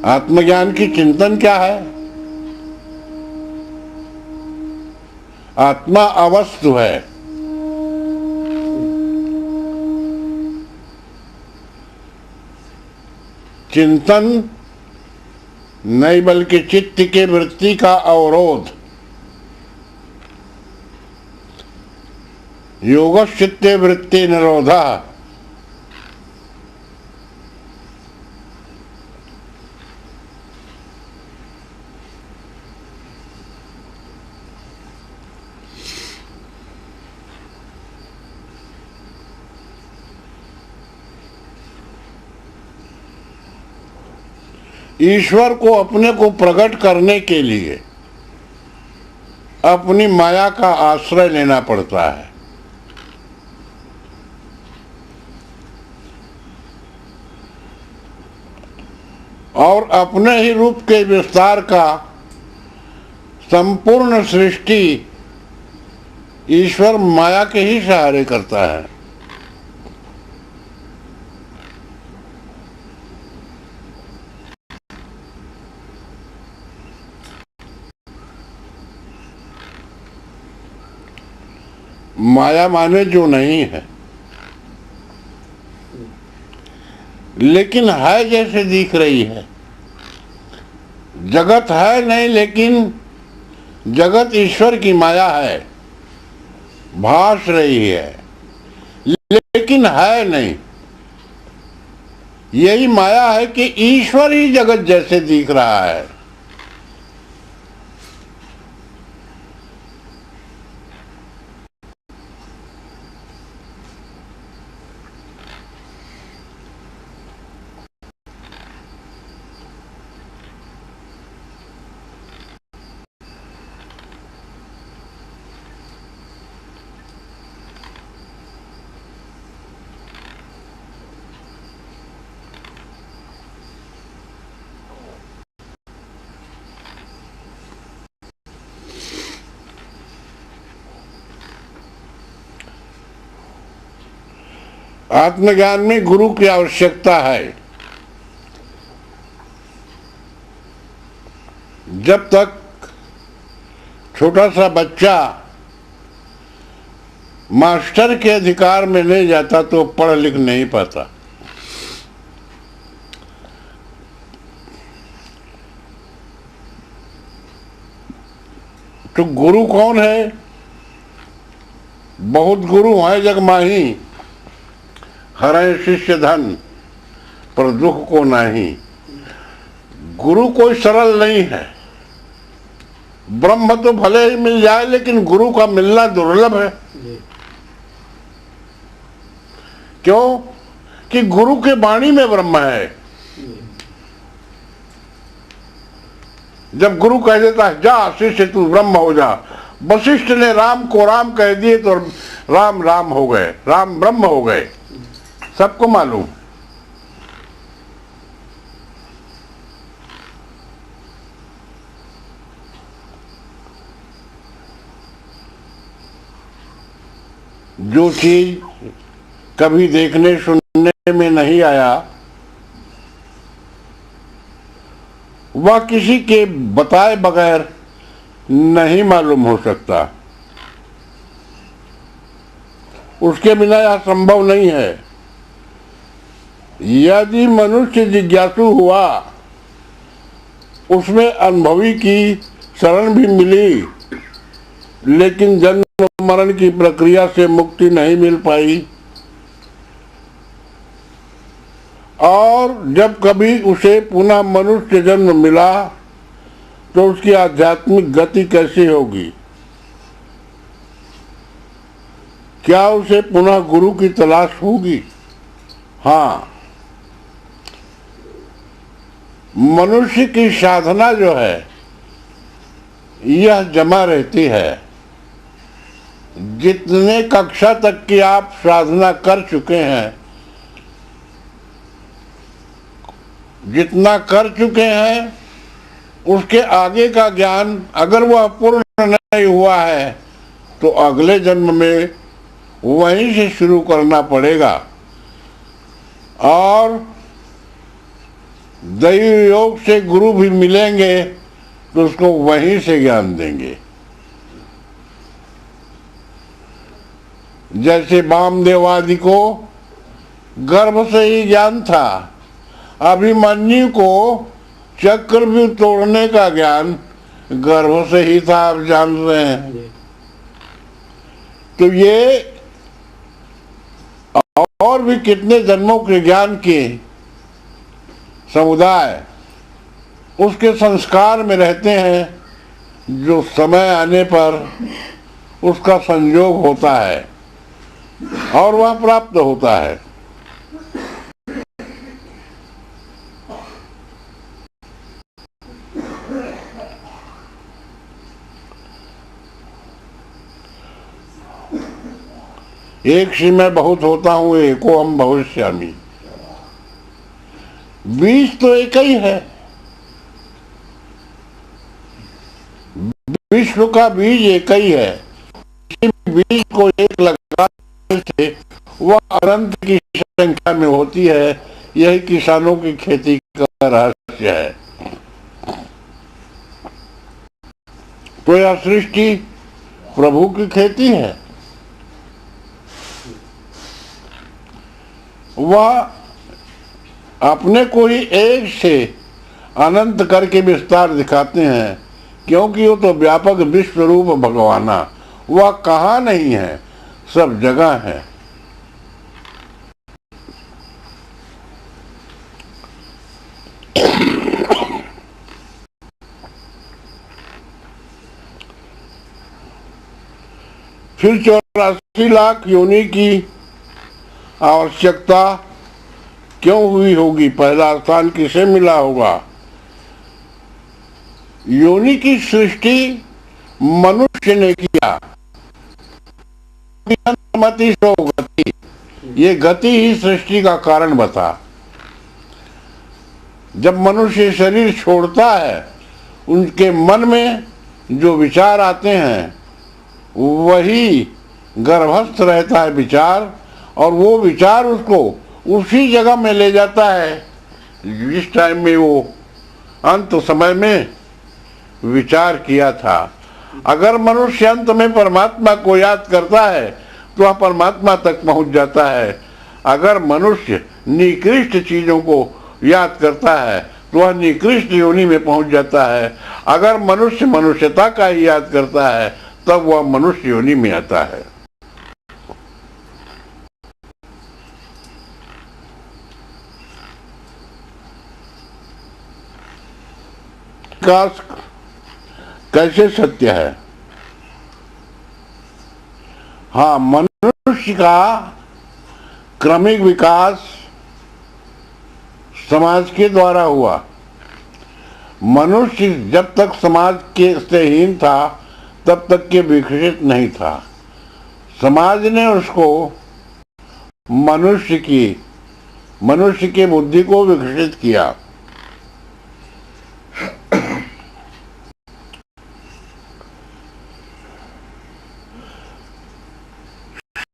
आत्मज्ञान की चिंतन क्या है? आत्मा अवस्तु है, चिंतन नहीं बल्कि चित्त के वृत्ति का अवरोध। योगश्चित्ते वृत्ति निरोधा। ईश्वर को अपने को प्रकट करने के लिए अपनी माया का आश्रय लेना पड़ता है। और अपने ही रूप के विस्तार का संपूर्ण सृष्टि ईश्वर माया के ही सहारे करता है। माया माने जो नहीं है, लेकिन है जैसे दिख रही है। जगत है नहीं, लेकिन जगत ईश्वर की माया है, भास रही है, लेकिन है नहीं। यही माया है कि ईश्वर ही जगत जैसे दिख रहा है। आत्मज्ञान में गुरु की आवश्यकता है। जब तक छोटा सा बच्चा मास्टर के अधिकार में नहीं जाता तो पढ़ लिख नहीं पाता। तो गुरु कौन है? बहुत गुरु है जग माही, हरे शिष्य धन पर दुख को नहीं। गुरु कोई सरल नहीं है। ब्रह्म तो भले ही मिल जाए, लेकिन गुरु का मिलना दुर्लभ है। क्यों? कि गुरु के वाणी में ब्रह्म है। जब गुरु कह देता है जा शिष्य तू ब्रह्म हो जा, वशिष्ठ ने राम को राम कह दिए तो राम राम हो गए, राम ब्रह्म हो गए, सबको मालूम। जो चीज कभी देखने सुनने में नहीं आया, वह किसी के बताए बगैर नहीं मालूम हो सकता। उसके बिना यह संभव नहीं है। यदि मनुष्य जिज्ञासु हुआ, उसमें अनुभवी की शरण भी मिली, लेकिन जन्म मरण की प्रक्रिया से मुक्ति नहीं मिल पाई। और जब कभी उसे पुनः मनुष्य जन्म मिला तो उसकी आध्यात्मिक गति कैसी होगी? क्या उसे पुनः गुरु की तलाश होगी? हाँ, मनुष्य की साधना जो है यह जमा रहती है। जितने कक्षा तक की आप साधना कर चुके हैं, जितना कर चुके हैं, उसके आगे का ज्ञान अगर वह पूर्ण नहीं हुआ है तो अगले जन्म में वहीं से शुरू करना पड़ेगा। और दैवी योग से गुरु भी मिलेंगे तो उसको वहीं से ज्ञान देंगे। जैसे वामदेव आदि को गर्भ से ही ज्ञान था, अभिमन्यु को चक्र भी तोड़ने का ज्ञान गर्भ से ही था, आप जान रहे हैं। तो ये और भी कितने जन्मों के ज्ञान के समुदाय उसके संस्कार में रहते हैं, जो समय आने पर उसका संयोग होता है और वह प्राप्त होता है। एक सी मैं बहुत होता हूं, एको हम भविष्यामि। बीज तो एक ही है, विश्व का बीज एक ही है। बीज को एक लगाने से वह अनंत की संख्या में होती है। यही किसानों की खेती का रहस्य है। तो यह सृष्टि प्रभु की खेती है। वह अपने को ही एक से अनंत करके विस्तार दिखाते हैं, क्योंकि वो तो व्यापक विश्व रूप भगवाना, वह कहाँ नहीं है, सब जगह है। फिर 84 लाख योनि की आवश्यकता क्यों हुई होगी? पहला स्थान किसे मिला होगा? योनि की सृष्टि मनुष्य ने किया। गति, ये गति ही सृष्टि का कारण बता। जब मनुष्य शरीर छोड़ता है, उनके मन में जो विचार आते हैं वही गर्भस्थ रहता है विचार, और वो विचार उसको उसी जगह में ले जाता है जिस टाइम में वो अंत समय में विचार किया था। अगर मनुष्य अंत में परमात्मा को याद करता है तो वह परमात्मा तक पहुंच जाता है। अगर मनुष्य निकृष्ट चीजों को याद करता है तो वह निकृष्ट योनि में पहुंच जाता है। अगर मनुष्य मनुष्यता का ही याद करता है तब वह मनुष्य योनि में आता है। विकास कैसे सत्य है? हाँ, मनुष्य का क्रमिक विकास समाज के द्वारा हुआ। मनुष्य जब तक समाज के से हीन था तब तक के विकसित नहीं था। समाज ने उसको मनुष्य की बुद्धि को विकसित किया।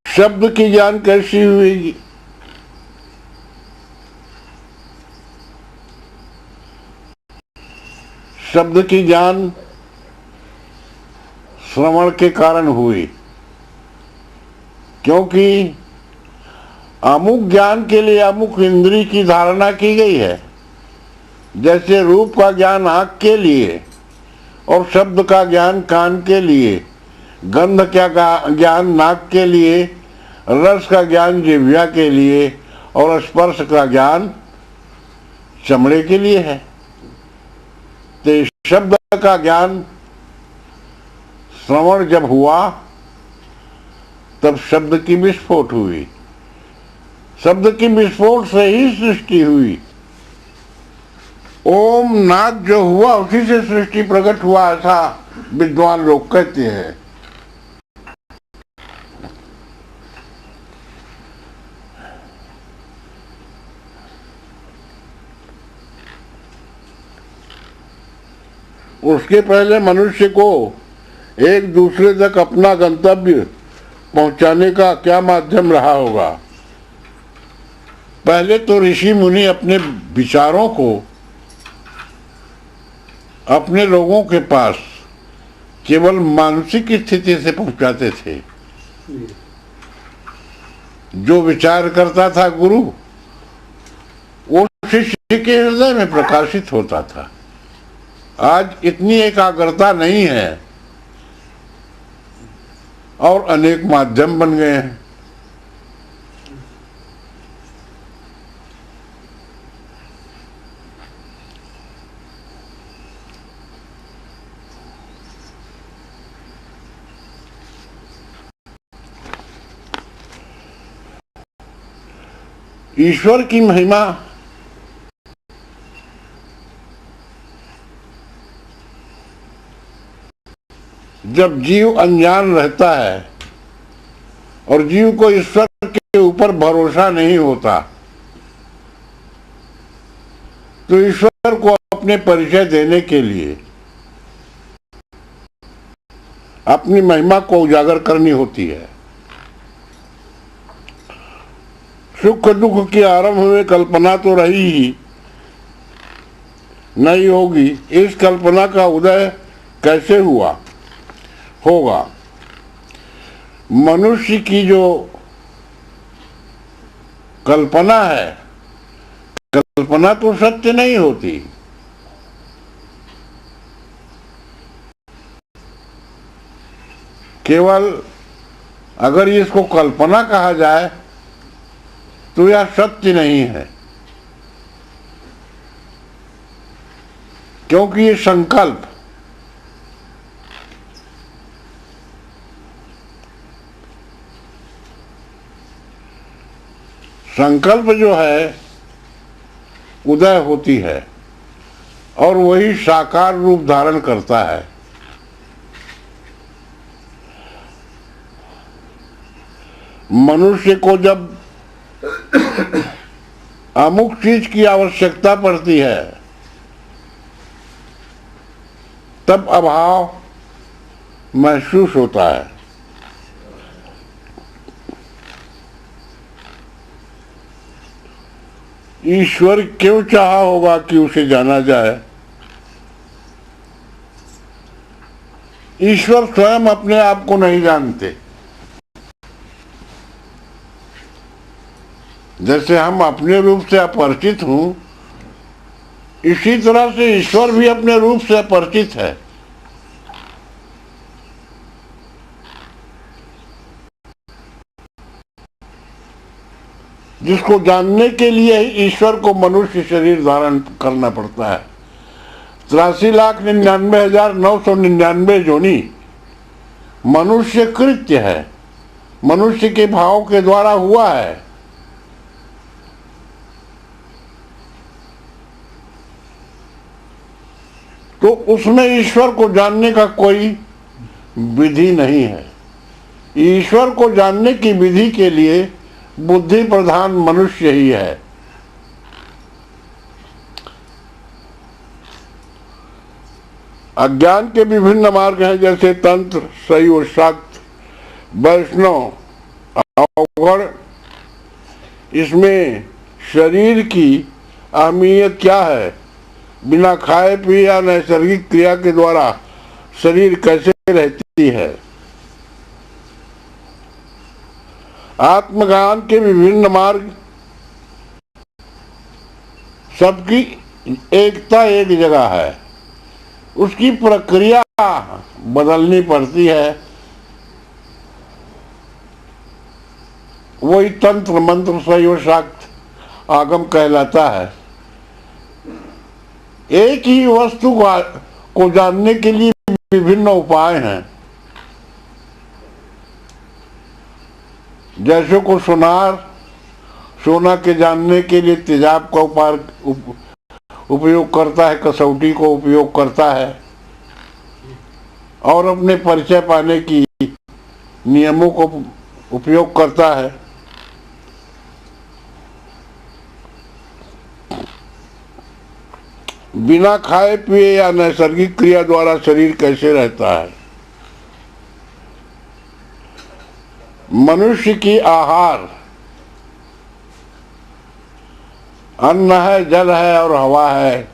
शब्द की ज्ञान कैसी हुई? शब्द की ज्ञान श्रवण के कारण हुई, क्योंकि अमुक ज्ञान के लिए अमुक इंद्री की धारणा की गई है। जैसे रूप का ज्ञान आँख के लिए और शब्द का ज्ञान कान के लिए, गंध का ज्ञान नाक के लिए, रस का ज्ञान जिह्वा के लिए और स्पर्श का ज्ञान चमड़े के लिए है। तो शब्द का ज्ञान श्रवण जब हुआ तब शब्द की विस्फोट हुई। शब्द की विस्फोट से ही सृष्टि हुई। ओम नाद जो हुआ उसी से सृष्टि प्रकट हुआ, ऐसा विद्वान लोग कहते हैं। उसके पहले मनुष्य को एक दूसरे तक अपना गंतव्य पहुंचाने का क्या माध्यम रहा होगा? पहले तो ऋषि मुनि अपने विचारों को अपने लोगों के पास केवल मानसिक स्थिति से पहुंचाते थे। जो विचार करता था गुरु, वो शिष्य के हृदय में प्रकाशित होता था। आज इतनी एकाग्रता नहीं है और अनेक माध्यम बन गए हैं। ईश्वर की महिमा जब जीव अनजान रहता है और जीव को ईश्वर के ऊपर भरोसा नहीं होता, तो ईश्वर को अपने परिचय देने के लिए अपनी महिमा को उजागर करनी होती है। सुख दुख की आरंभ में कल्पना तो रही ही नहीं होगी। इस कल्पना का उदय कैसे हुआ होगा? मनुष्य की जो कल्पना है, कल्पना तो सत्य नहीं होती। केवल अगर इसको कल्पना कहा जाए तो यह सत्य नहीं है, क्योंकि ये संकल्प जो है उदय होती है और वही साकार रूप धारण करता है। मनुष्य को जब अमुक चीज की आवश्यकता पड़ती है तब अभाव महसूस होता है। ईश्वर क्यों चाहा होगा कि उसे जाना जाए? ईश्वर स्वयं अपने आप को नहीं जानते। जैसे हम अपने रूप से अपरिचित हूं, इसी तरह से ईश्वर भी अपने रूप से अपरिचित है। जिसको जानने के लिए ही ईश्वर को मनुष्य शरीर धारण करना पड़ता है। 83,99,999 जोनी मनुष्य कृत्य है, मनुष्य के भाव के द्वारा हुआ है। तो उसमें ईश्वर को जानने का कोई विधि नहीं है। ईश्वर को जानने की विधि के लिए बुद्धि प्रधान मनुष्य ही है। अज्ञान के विभिन्न मार्ग हैं, जैसे तंत्र, शैव, शाक्त, वैष्णव, अवगढ़। इसमें शरीर की अहमियत क्या है? बिना खाए पिए या नैसर्गिक क्रिया के द्वारा शरीर कैसे रहती है? आत्मज्ञान के विभिन्न मार्ग, सबकी एकता एक जगह है, उसकी प्रक्रिया बदलनी पड़ती है। वही तंत्र, मंत्र, शैव, शाक्त, आगम कहलाता है। एक ही वस्तु को जानने के लिए विभिन्न उपाय हैं। जैसे को सोना के जानने के लिए तेजाब का उपयोग करता है, कसौटी को उपयोग करता है और अपने परिचय पाने की नियमों को उपयोग करता है। बिना खाए पिए या नैसर्गिक क्रिया द्वारा शरीर कैसे रहता है? मनुष्य की आहार अन्न है, जल है और हवा है।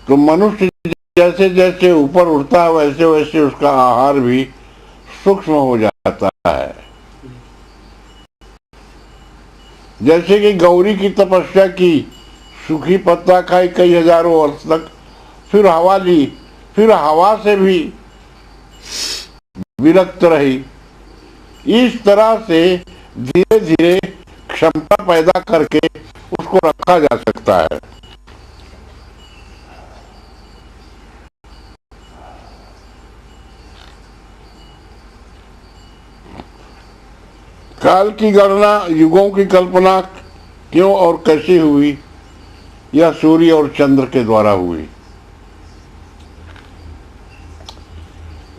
तो मनुष्य जैसे जैसे ऊपर उठता है वैसे वैसे उसका आहार भी सूक्ष्म हो जाता है। जैसे कि गौरी की तपस्या की, सूखी पत्ता खाई कई हजारों वर्ष तक, फिर हवा ली, फिर हवा से भी विरक्त रही। इस तरह से धीरे धीरे क्षमता पैदा करके उसको रखा जा सकता है। काल की गणना, युगों की कल्पना क्यों और कैसे हुई, यह सूर्य और चंद्र के द्वारा हुई।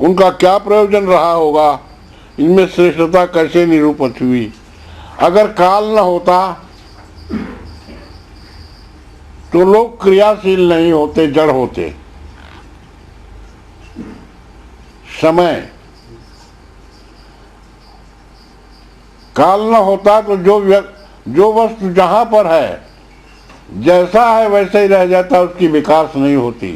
उनका क्या प्रयोजन रहा होगा, इनमें श्रेष्ठता कैसे निरूपित हुई। अगर काल न होता तो लोग क्रियाशील नहीं होते, जड़ होते। समय, काल न होता तो जो वस्तु जहां पर है, जैसा है वैसे ही रह जाता, उसकी विकास नहीं होती।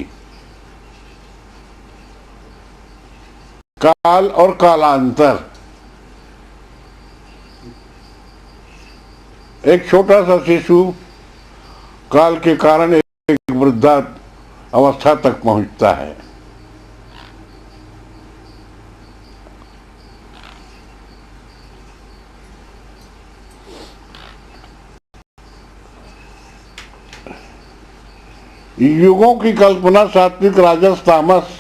काल और कालांतर, एक छोटा सा शिशु काल के कारण एक वृद्धा अवस्था तक पहुंचता है। युगों की कल्पना सात्विक, राजस, तामस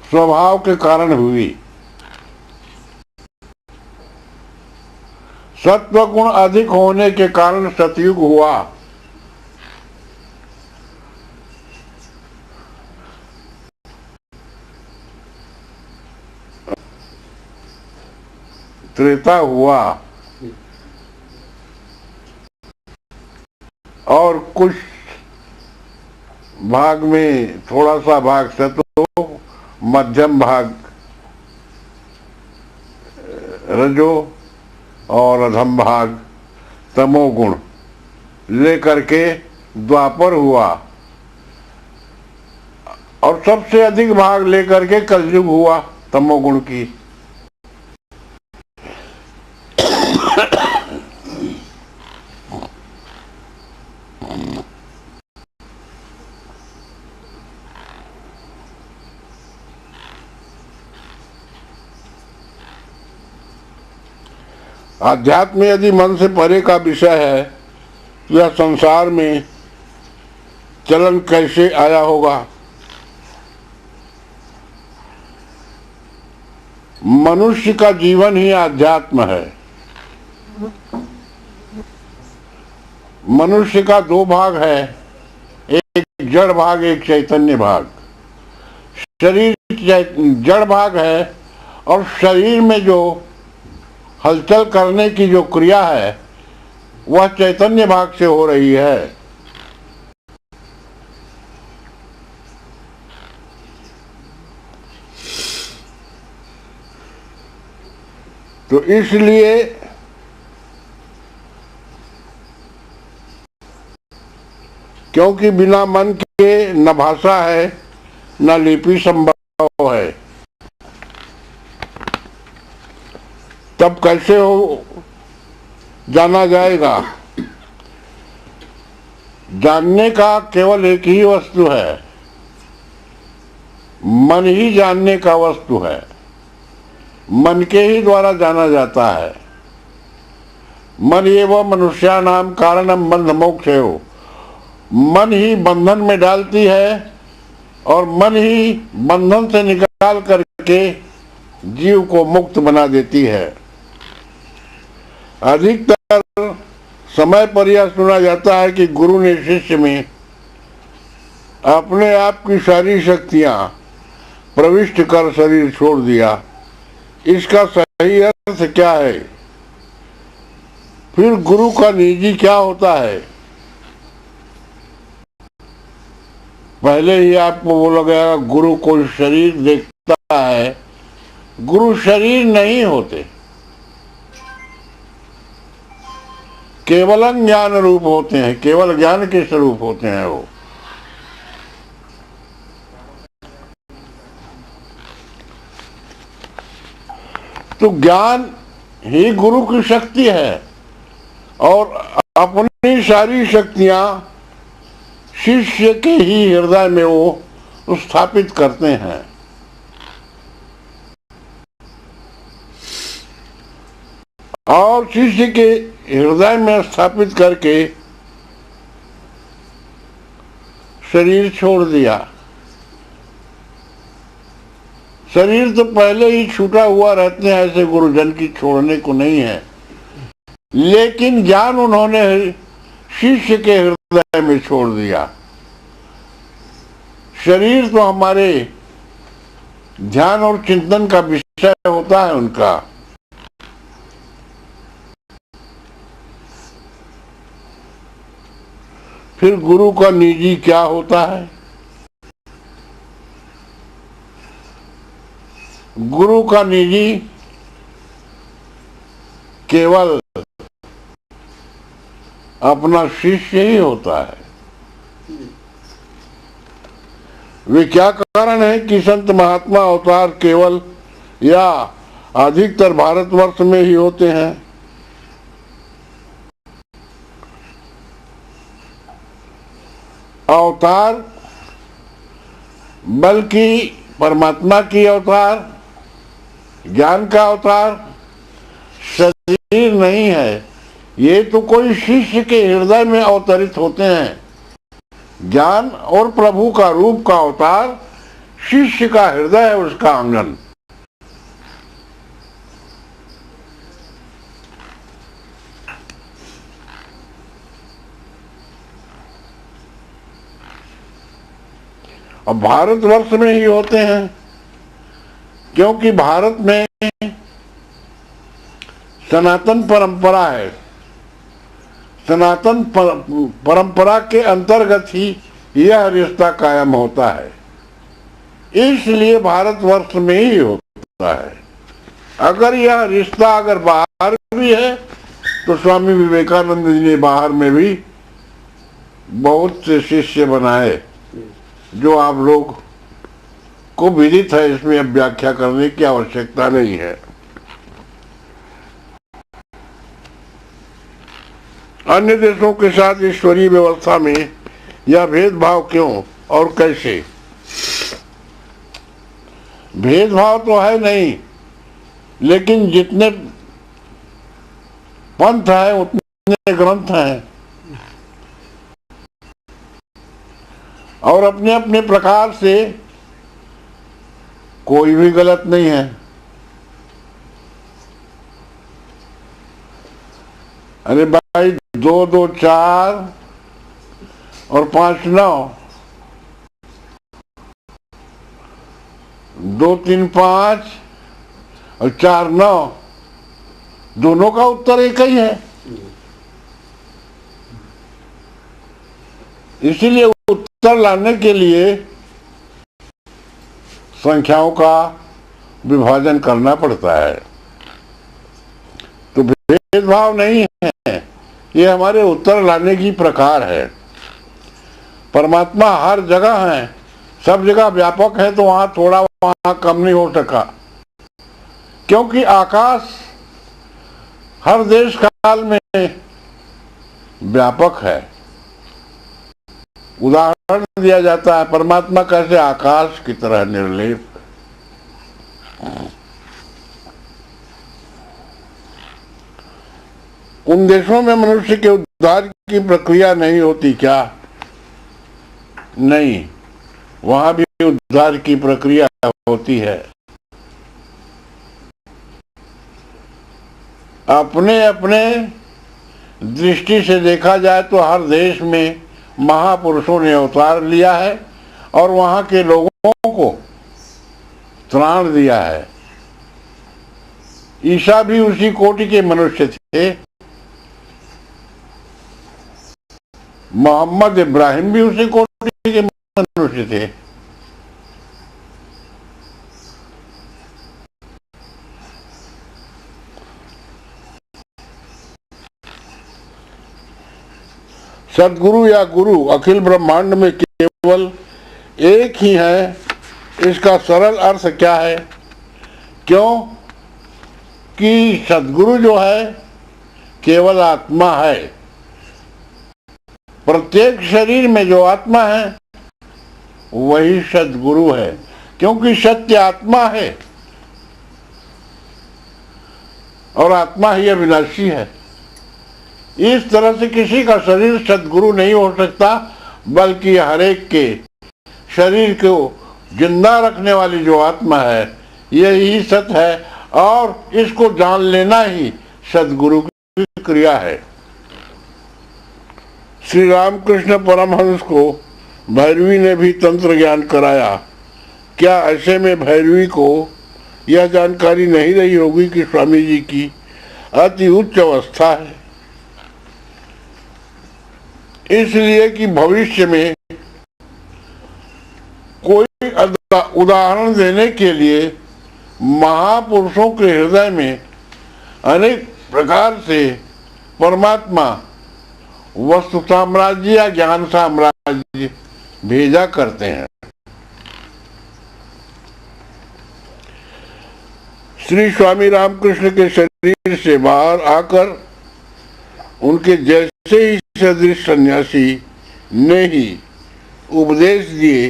स्वभाव के कारण हुई। सत्व गुण अधिक होने के कारण सतयुग हुआ। त्रेता हुआ और कुछ भाग में, थोड़ा सा भाग सतो, मध्यम भाग रजो और अधम भाग तमोगुण लेकर के द्वापर हुआ, और सबसे अधिक भाग लेकर के कलयुग हुआ तमोगुण की। आध्यात्म यदि मन से परे का विषय है तो यह संसार में चलन कैसे आया होगा। मनुष्य का जीवन ही आध्यात्म है। मनुष्य का दो भाग है, एक जड़ भाग, एक चैतन्य भाग। शरीर जड़ भाग है और शरीर में जो हलचल करने की जो क्रिया है वह चैतन्य भाग से हो रही है। तो इसलिए क्योंकि बिना मन के न भाषा है न लिपि संभव है, तब कैसे हो जाना जाएगा। जानने का केवल एक ही वस्तु है, मन ही जानने का वस्तु है। मन के ही द्वारा जाना जाता है। मन ये वह मनुष्यानाम कारणम बंध मोक्ष हो। मन ही बंधन में डालती है और मन ही बंधन से निकाल करके जीव को मुक्त बना देती है। अधिकतर समय पर यह सुना जाता है कि गुरु ने शिष्य में अपने आप की सारी शक्तियां प्रविष्ट कर शरीर छोड़ दिया। इसका सही अर्थ क्या है? फिर गुरु का निजी क्या होता है? पहले ही आपको बोला गया गुरु को शरीर देखता है। गुरु शरीर नहीं होते, केवल ज्ञान रूप होते हैं, केवल ज्ञान के स्वरूप होते हैं वो। तो ज्ञान ही गुरु की शक्ति है और अपनी सारी शक्तियां शिष्य के ही हृदय में वो स्थापित करते हैं। और शिष्य के हृदय में स्थापित करके शरीर छोड़ दिया। शरीर तो पहले ही छूटा हुआ रहते हैं, ऐसे गुरुजन की छोड़ने को नहीं है, लेकिन ज्ञान उन्होंने शिष्य के हृदय में छोड़ दिया। शरीर तो हमारे ध्यान और चिंतन का विषय होता है उनका। फिर गुरु का निजी क्या होता है? गुरु का निजी केवल अपना शिष्य ही होता है। वे क्या कारण है कि संत महात्मा अवतार केवल या अधिकतर भारतवर्ष में ही होते हैं? अवतार बल्कि परमात्मा की अवतार, ज्ञान का अवतार शरीर नहीं है। ये तो कोई शिष्य के हृदय में अवतरित होते हैं। ज्ञान और प्रभु का रूप का अवतार शिष्य का हृदय है, उसका आंगन। और भारतवर्ष में ही होते हैं, क्योंकि भारत में सनातन परंपरा है। सनातन परंपरा के अंतर्गत ही यह रिश्ता कायम होता है, इसलिए भारतवर्ष में ही होता है। अगर यह रिश्ता अगर बाहर भी है तो स्वामी विवेकानंद जी ने बाहर में भी बहुत से शिष्य बनाए, जो आप लोग को विदित है। इसमें अब व्याख्या करने की आवश्यकता नहीं है। अन्य देशों के साथ ईश्वरीय व्यवस्था में यह भेदभाव क्यों और कैसे? भेदभाव तो है नहीं, लेकिन जितने पंथ है उतने ग्रंथ हैं और अपने अपने प्रकार से कोई भी गलत नहीं है। अरे भाई 2 2 4 और 5 9, 2 3 5 और 4 9, दोनों का उत्तर एक ही है। इसीलिए उत्तर लाने के लिए संख्याओं का विभाजन करना पड़ता है। तो भेदभाव नहीं है, ये हमारे उत्तर लाने की प्रकार है। परमात्मा हर जगह है, सब जगह व्यापक है, तो वहां थोड़ा वहां कम नहीं हो सका, क्योंकि आकाश हर देश काल में व्यापक है। उदाहरण दिया जाता है, परमात्मा कैसे आकाश की तरह निर्लेप है। उन देशों में मनुष्य के उद्धार की प्रक्रिया नहीं होती क्या? नहीं, वहां भी उद्धार की प्रक्रिया होती है। अपने अपने दृष्टि से देखा जाए तो हर देश में महापुरुषों ने अवतार लिया है और वहां के लोगों को त्राण दिया है। ईसा भी उसी कोटि के मनुष्य थे, मोहम्मद इब्राहिम भी उसी कोटि के मनुष्य थे। सदगुरु या गुरु अखिल ब्रह्मांड में केवल एक ही है। इसका सरल अर्थ क्या है? क्यों? कि सद्गुरु जो है केवल आत्मा है। प्रत्येक शरीर में जो आत्मा है वही सद्गुरु है, क्योंकि सत्य आत्मा है और आत्मा ही अविनाशी है। इस तरह से किसी का शरीर सद्गुरु नहीं हो सकता, बल्कि हर एक के शरीर को जिंदा रखने वाली जो आत्मा है यही सत्य है, और इसको जान लेना ही सद्गुरु की क्रिया है। श्री रामकृष्ण परमहंस को भैरवी ने भी तंत्र ज्ञान कराया। क्या ऐसे में भैरवी को यह जानकारी नहीं रही होगी कि स्वामी जी की अति उच्च अवस्था है, इसलिए कि भविष्य में कोई उदाहरण देने के लिए महापुरुषों के हृदय में अनेक प्रकार से परमात्मा वस्तु साम्राज्य या ज्ञान साम्राज्य भेजा करते हैं। श्री स्वामी रामकृष्ण के शरीर से बाहर आकर उनके जैसे ही सदृश सन्यासी ने ही उपदेश दिए,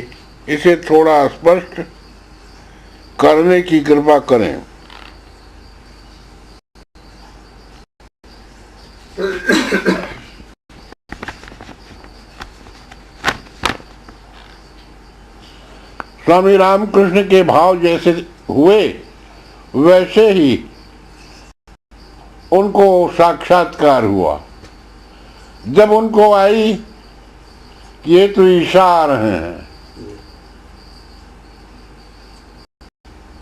इसे थोड़ा स्पष्ट करने की कृपा करें। स्वामी रामकृष्ण के भाव जैसे हुए वैसे ही उनको साक्षात्कार हुआ। जब उनको आई कि ये तो ईशा आ रहे हैं,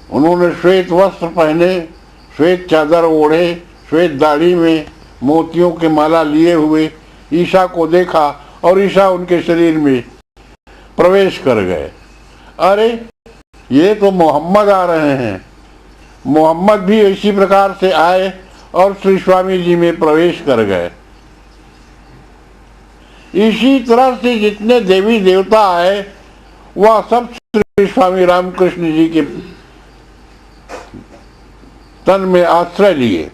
उन्होंने श्वेत वस्त्र पहने, श्वेत चादर ओढ़े, श्वेत दाढ़ी में मोतियों के माला लिए हुए ईशा को देखा और ईशा उनके शरीर में प्रवेश कर गए। अरे ये तो मोहम्मद आ रहे हैं। मोहम्मद भी इसी प्रकार से आए और श्री स्वामी जी में प्रवेश कर गए। इसी तरह से जितने देवी देवता आए वह सब श्री स्वामी रामकृष्ण जी के तन में आश्रय लिए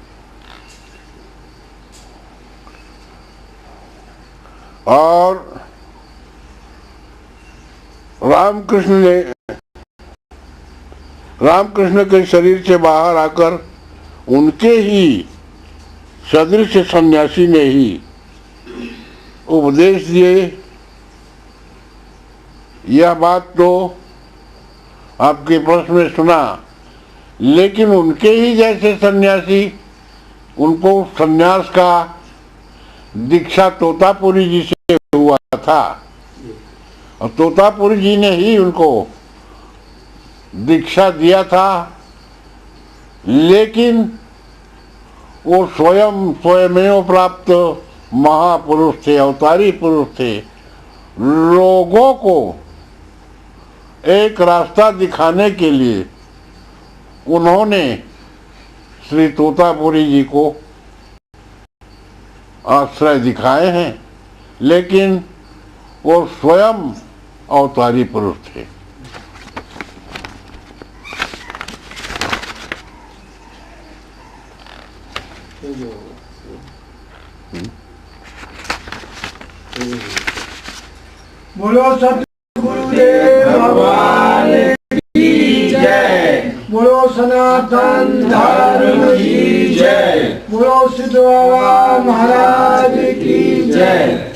और रामकृष्ण के शरीर से बाहर आकर उनके ही सदृश सन्यासी ने ही उपदेश दिए। यह बात तो आपके प्रश्न में सुना, लेकिन उनके ही जैसे सन्यासी, उनको सन्यास का दीक्षा तोतापुरी जी से हुआ था और तोतापुरी जी ने ही उनको दीक्षा दिया था, लेकिन वो स्वयमेव प्राप्त महापुरुष थे, अवतारी पुरुष थे। लोगों को एक रास्ता दिखाने के लिए उन्होंने श्री तोतापुरी जी को आश्रय दिखाए हैं, लेकिन वो स्वयं अवतारी पुरुष थे। बोलो सतगुरुदेव भगवान की जय। बोलो सनातन धर्म की जय। बोलो सिद्ध बाबा महाराज की जय।